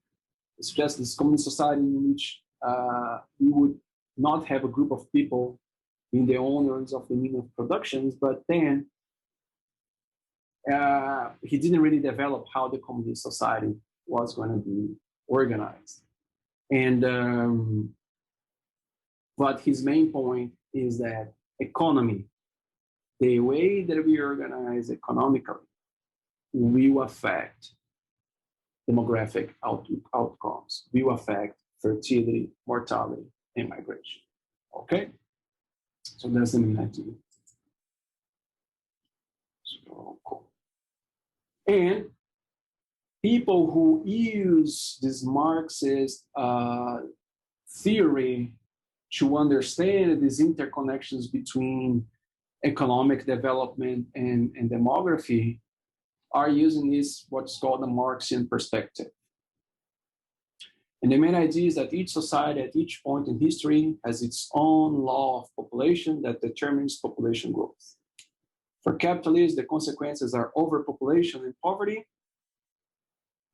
suggests this communist society in which we would not have a group of people being the owners of the means of productions, but then he didn't really develop how the communist society was going to be organized. And but his main point is that economy, the way that we organize economically, will affect demographic outcomes, will affect fertility, mortality, and migration. Okay? So that's the main idea. So, cool. And people who use this Marxist theory to understand these interconnections between economic development and demography are using this, what's called the Marxian perspective. And the main idea is that each society at each point in history has its own law of population that determines population growth. For capitalists, the consequences are overpopulation and poverty.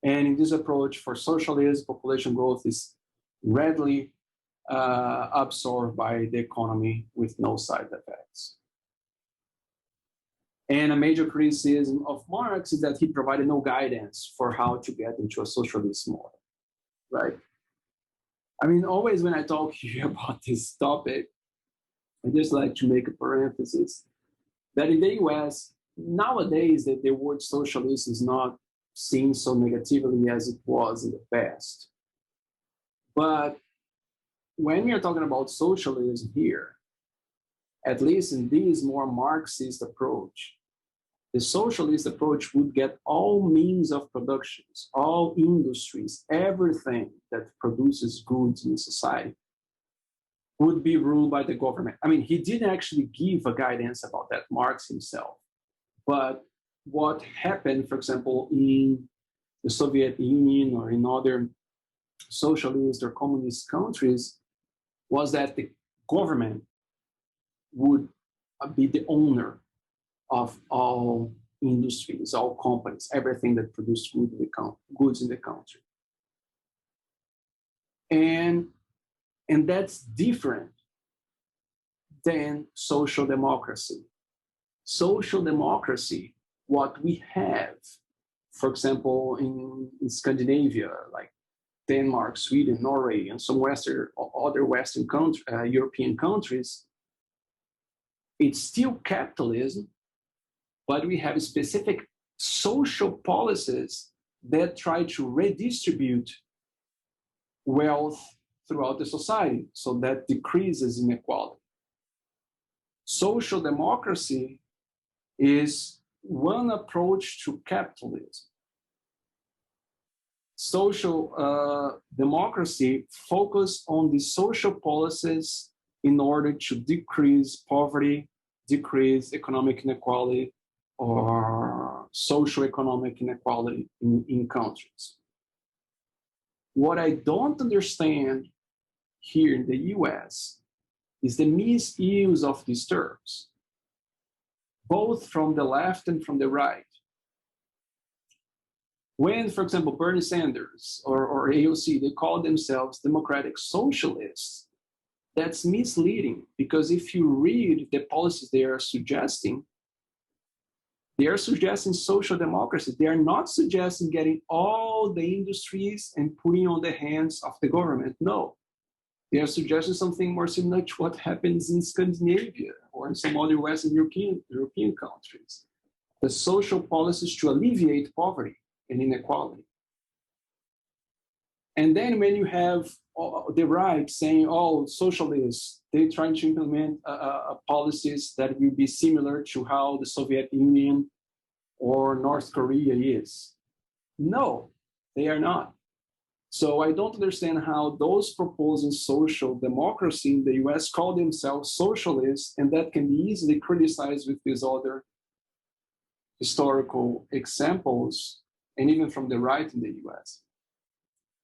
And in this approach, for socialists, population growth is readily absorbed by the economy with no side effects. And a major criticism of Marx is that he provided no guidance for how to get into a socialist model, right? I mean, always when I talk here about this topic, I just like to make a parenthesis that in the US, nowadays the word socialist is not seen so negatively as it was in the past. But when we are talking about socialism here, at least in this more Marxist approach, the socialist approach would get all means of productions, all industries, everything that produces goods in society would be ruled by the government. I mean, he didn't actually give a guidance about that, Marx himself. But what happened, for example, in the Soviet Union or in other socialist or communist countries was that the government would be the owner of all industries, all companies, everything that produced goods in the country. And that's different than social democracy. Social democracy, what we have, for example, in Scandinavia, like Denmark, Sweden, Norway, and some other Western European countries, it's still capitalism, but we have specific social policies that try to redistribute wealth throughout the society, so that decreases inequality. Social democracy is one approach to capitalism. Social democracy focuses on the social policies in order to decrease poverty, decrease economic inequality, or socio-economic inequality in countries. What I don't understand here in the US is the misuse of these terms, both from the left and from the right. When, for example, Bernie Sanders or AOC, they call themselves democratic socialists, that's misleading, because if you read the policies they are suggesting social democracy. They are not suggesting getting all the industries and putting on the hands of the government. No, they are suggesting something more similar to what happens in Scandinavia or in some other Western European countries. The social policies to alleviate poverty and inequality. And then when you have the right saying, oh, socialists, they're trying to implement policies that will be similar to how the Soviet Union or North Korea is. No, they are not. So I don't understand how those proposing social democracy in the US call themselves socialists, and that can be easily criticized with these other historical examples, and even from the right in the US.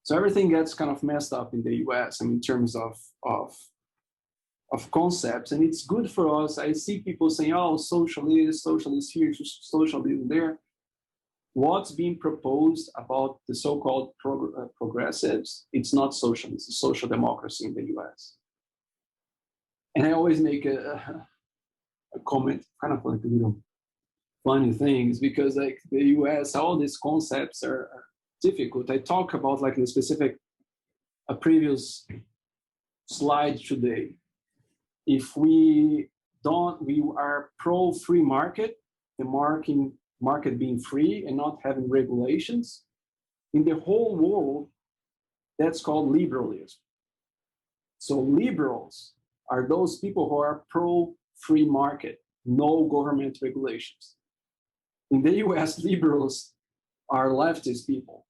So everything gets kind of messed up in the US, in terms of of concepts, and it's good for us. I see people saying, oh, socialist here, socialism there. What's being proposed about the so-called progressives, it's not socialism, it's social democracy in the US. And I always make a comment, kind of like a little funny things, because like the US, all these concepts are difficult. I talk about like in a previous slide today. If we are pro free market, the market being free and not having regulations, in the whole world, that's called liberalism. So liberals are those people who are pro free market, no government regulations. In the US, liberals are leftist people,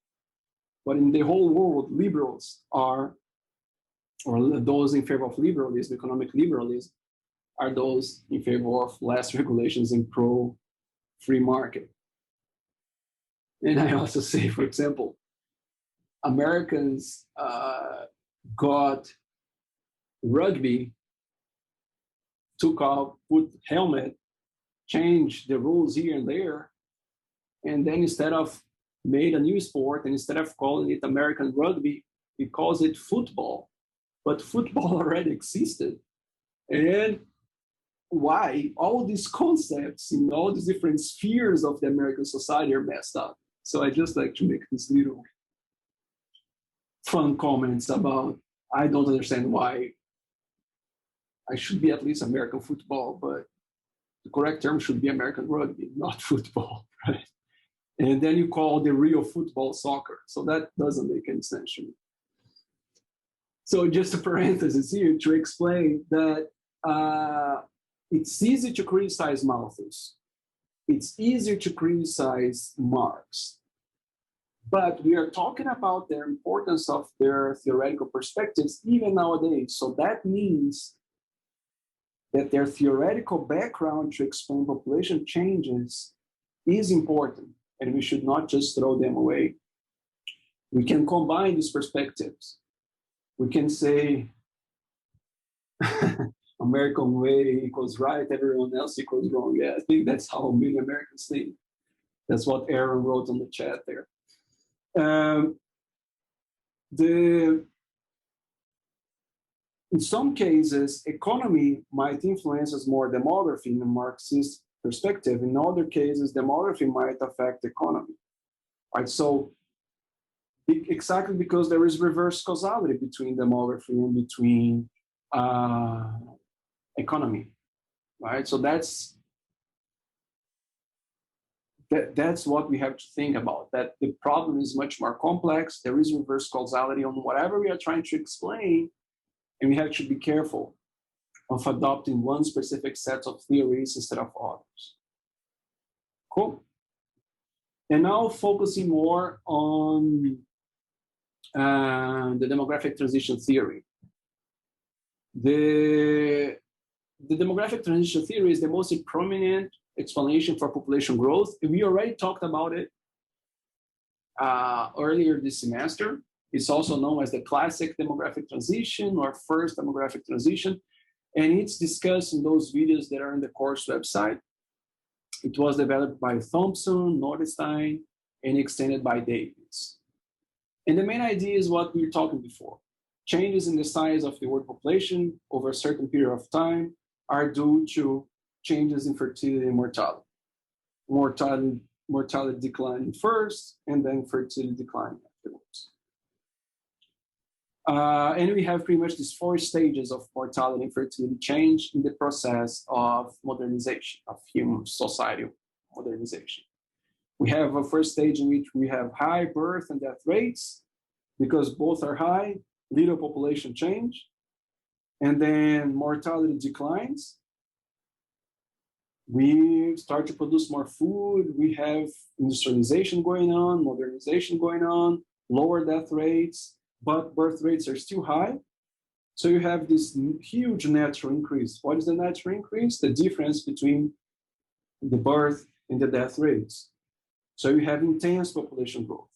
but in the whole world, liberals are, or those in favor of liberalism, economic liberalism, are those in favor of less regulations and pro free market. And I also say, for example, Americans got rugby, took off, put helmet, changed the rules here and there, and then instead of made a new sport, and instead of calling it American rugby, it calls it football. But football already existed. And why? All these concepts in all these different spheres of the American society are messed up. So I just like to make these little fun comments about, I don't understand why I should be at least American football, but the correct term should be American rugby, not football, right? And then you call the real football soccer. So that doesn't make any sense to me. So just a parenthesis here to explain that it's easy to criticize Malthus. It's easier to criticize Marx. But we are talking about the importance of their theoretical perspectives even nowadays. So that means that their theoretical background to explain population changes is important, and we should not just throw them away. We can combine these perspectives. We can say American way equals right, everyone else equals wrong. Yeah, I think that's how many Americans think. That's what Aaron wrote on the chat there. In some cases, economy might influence us more demography in a Marxist perspective. In other cases, demography might affect economy. Right? So exactly because there is reverse causality between demography and between economy, right? So that's what we have to think about, that the problem is much more complex. There is reverse causality on whatever we are trying to explain, and we have to be careful of adopting one specific set of theories instead of others. Cool. And now focusing more on the demographic transition theory. The demographic transition theory is the most prominent explanation for population growth. We already talked about it earlier this semester. It's also known as the classic demographic transition or first demographic transition. And it's discussed in those videos that are on the course website. It was developed by Thompson, Nordestein, and extended by Davies. And the main idea is what we were talking before. Changes in the size of the world population over a certain period of time are due to changes in fertility and mortality. Mortality declining first, and then fertility declining afterwards. And we have pretty much these 4 stages of mortality and fertility change in the process of modernization, of human society modernization. We have a first stage in which we have high birth and death rates, because both are high, little population change, and then mortality declines. We start to produce more food, we have industrialization going on, modernization going on, lower death rates, but birth rates are still high. So you have this huge natural increase. What is the natural increase? The difference between the birth and the death rates. So you have intense population growth.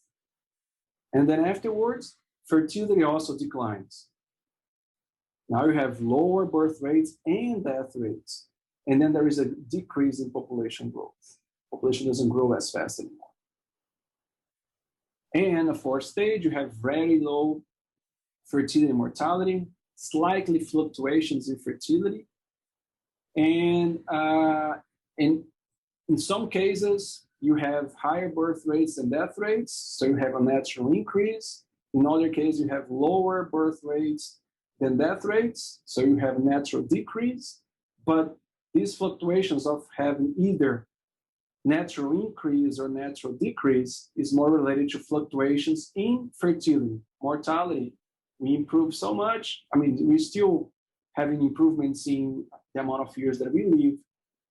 And then afterwards, fertility also declines. Now you have lower birth rates and death rates. And then there is a decrease in population growth. Population doesn't grow as fast anymore. And the fourth stage, you have very low fertility and mortality, slightly fluctuations in fertility. And in some cases, you have higher birth rates and death rates, so you have a natural increase. In other cases, you have lower birth rates than death rates, so you have a natural decrease. But these fluctuations of having either natural increase or natural decrease is more related to fluctuations in fertility, mortality. We improve so much. I mean, we still having improvements in the amount of years that we live,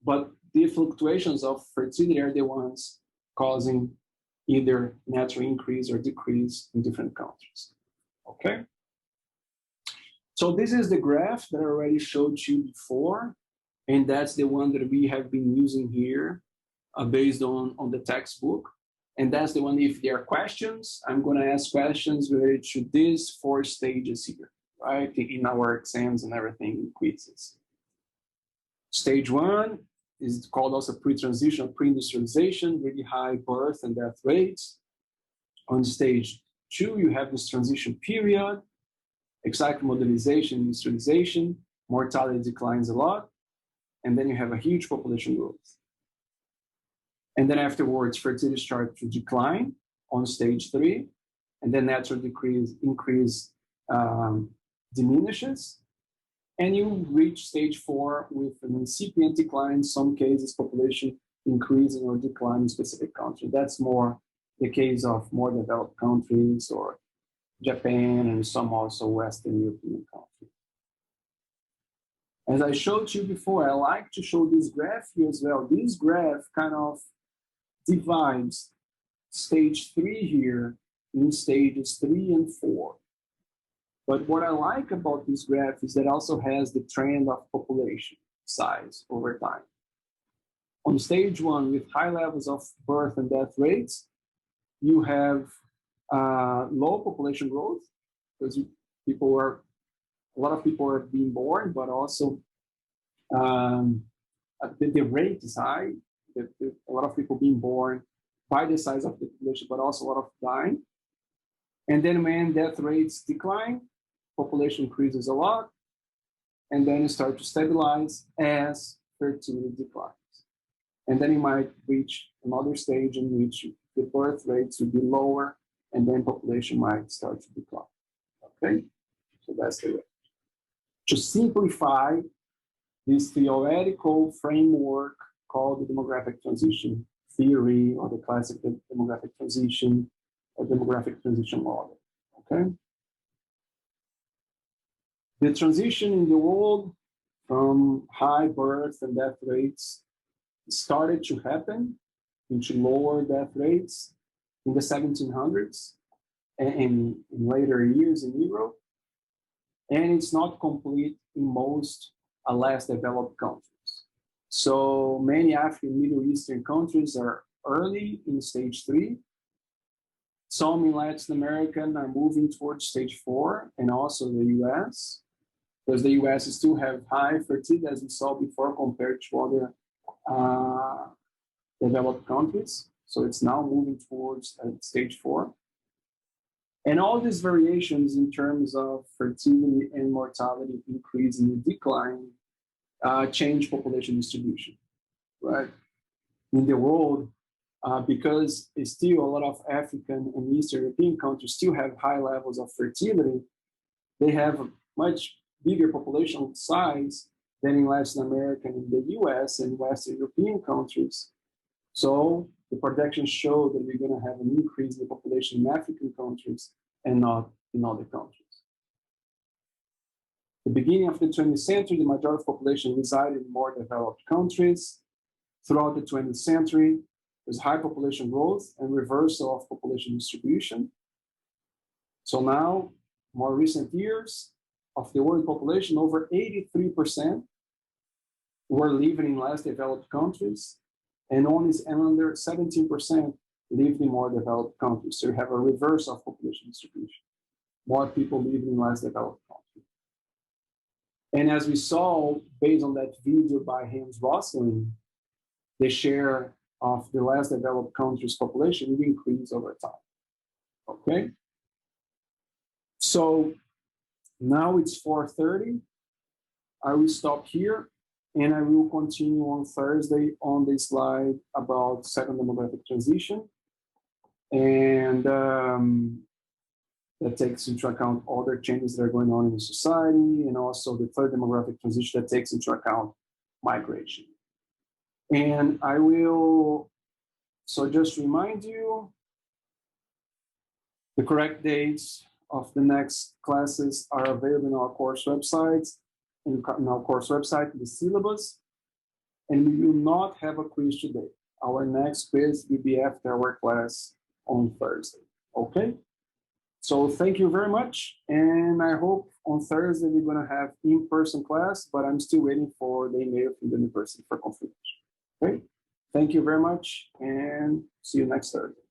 but the fluctuations of fertility are the ones causing either natural increase or decrease in different countries. Okay? So this is the graph that I already showed you before, and that's the one that we have been using here based on the textbook. And that's the one, if there are questions, I'm going to ask questions related to these 4 stages here, right? In our exams and everything, in quizzes. Stage 1 is called also pre-transition, pre-industrialization, really high birth and death rates. On stage 2, you have this transition period, exact modernization, industrialization, mortality declines a lot, and then you have a huge population growth. And then afterwards, fertility starts to decline on stage 3, and then natural increase diminishes, and you reach stage 4 with an incipient decline, in some cases population increasing or declining in specific countries. That's more the case of more developed countries or Japan and some also Western European countries. As I showed you before, I like to show this graph here as well. This graph kind of divides stage 3 here in stages 3 and 4. But what I like about this graph is that it also has the trend of population size over time. On stage 1, with high levels of birth and death rates, you have low population growth because a lot of people are being born, but also the rate is high. A lot of people being born by the size of the population, but also a lot of dying. And then when death rates decline, population increases a lot, and then you start to stabilize as fertility declines. And then you might reach another stage in which the birth rates will be lower, and then population might start to decline. Okay, so that's the way. To simplify this theoretical framework called the demographic transition theory, or the classic demographic transition, or demographic transition model. Okay. The transition in the world from high birth and death rates started to happen into lower death rates in the 1700s and in later years in Europe. And it's not complete in most less developed countries. So many African, Middle Eastern countries are early in stage 3. Some in Latin America are moving towards stage 4, and also the US, because the US still have high fertility, as we saw before, compared to other developed countries. So it's now moving towards stage 4. And all these variations in terms of fertility and mortality increase and decline change population distribution, right? In the world, because it's still a lot of African and Eastern European countries still have high levels of fertility, they have a much bigger population size than in Latin America and the US and Western European countries. So the projections show that we're going to have an increase in the population in African countries and not in other countries. The beginning of the 20th century, the majority of population resided in more developed countries. Throughout the 20th century, there's high population growth and reversal of population distribution. So now, more recent years, of the world population, over 83% were living in less developed countries, and only under 17% lived in more developed countries. So you have a reverse of population distribution. More people living in less developed countries. And as we saw, based on that video by Hans Rosling, the share of the less developed countries' population will increase over time. Okay? So now it's 4:30. I will stop here, and I will continue on Thursday on the slide about second demographic transition. And that takes into account other changes that are going on in the society, and also the third demographic transition that takes into account migration. And I will, so just remind you, the correct dates of the next classes are available in our course websites, the syllabus, and we will not have a quiz today. Our next quiz will be after our class on Thursday, okay? So thank you very much, and I hope on Thursday we're gonna have in-person class, but I'm still waiting for the email from the university for confirmation, okay? Thank you very much, and see you next Thursday.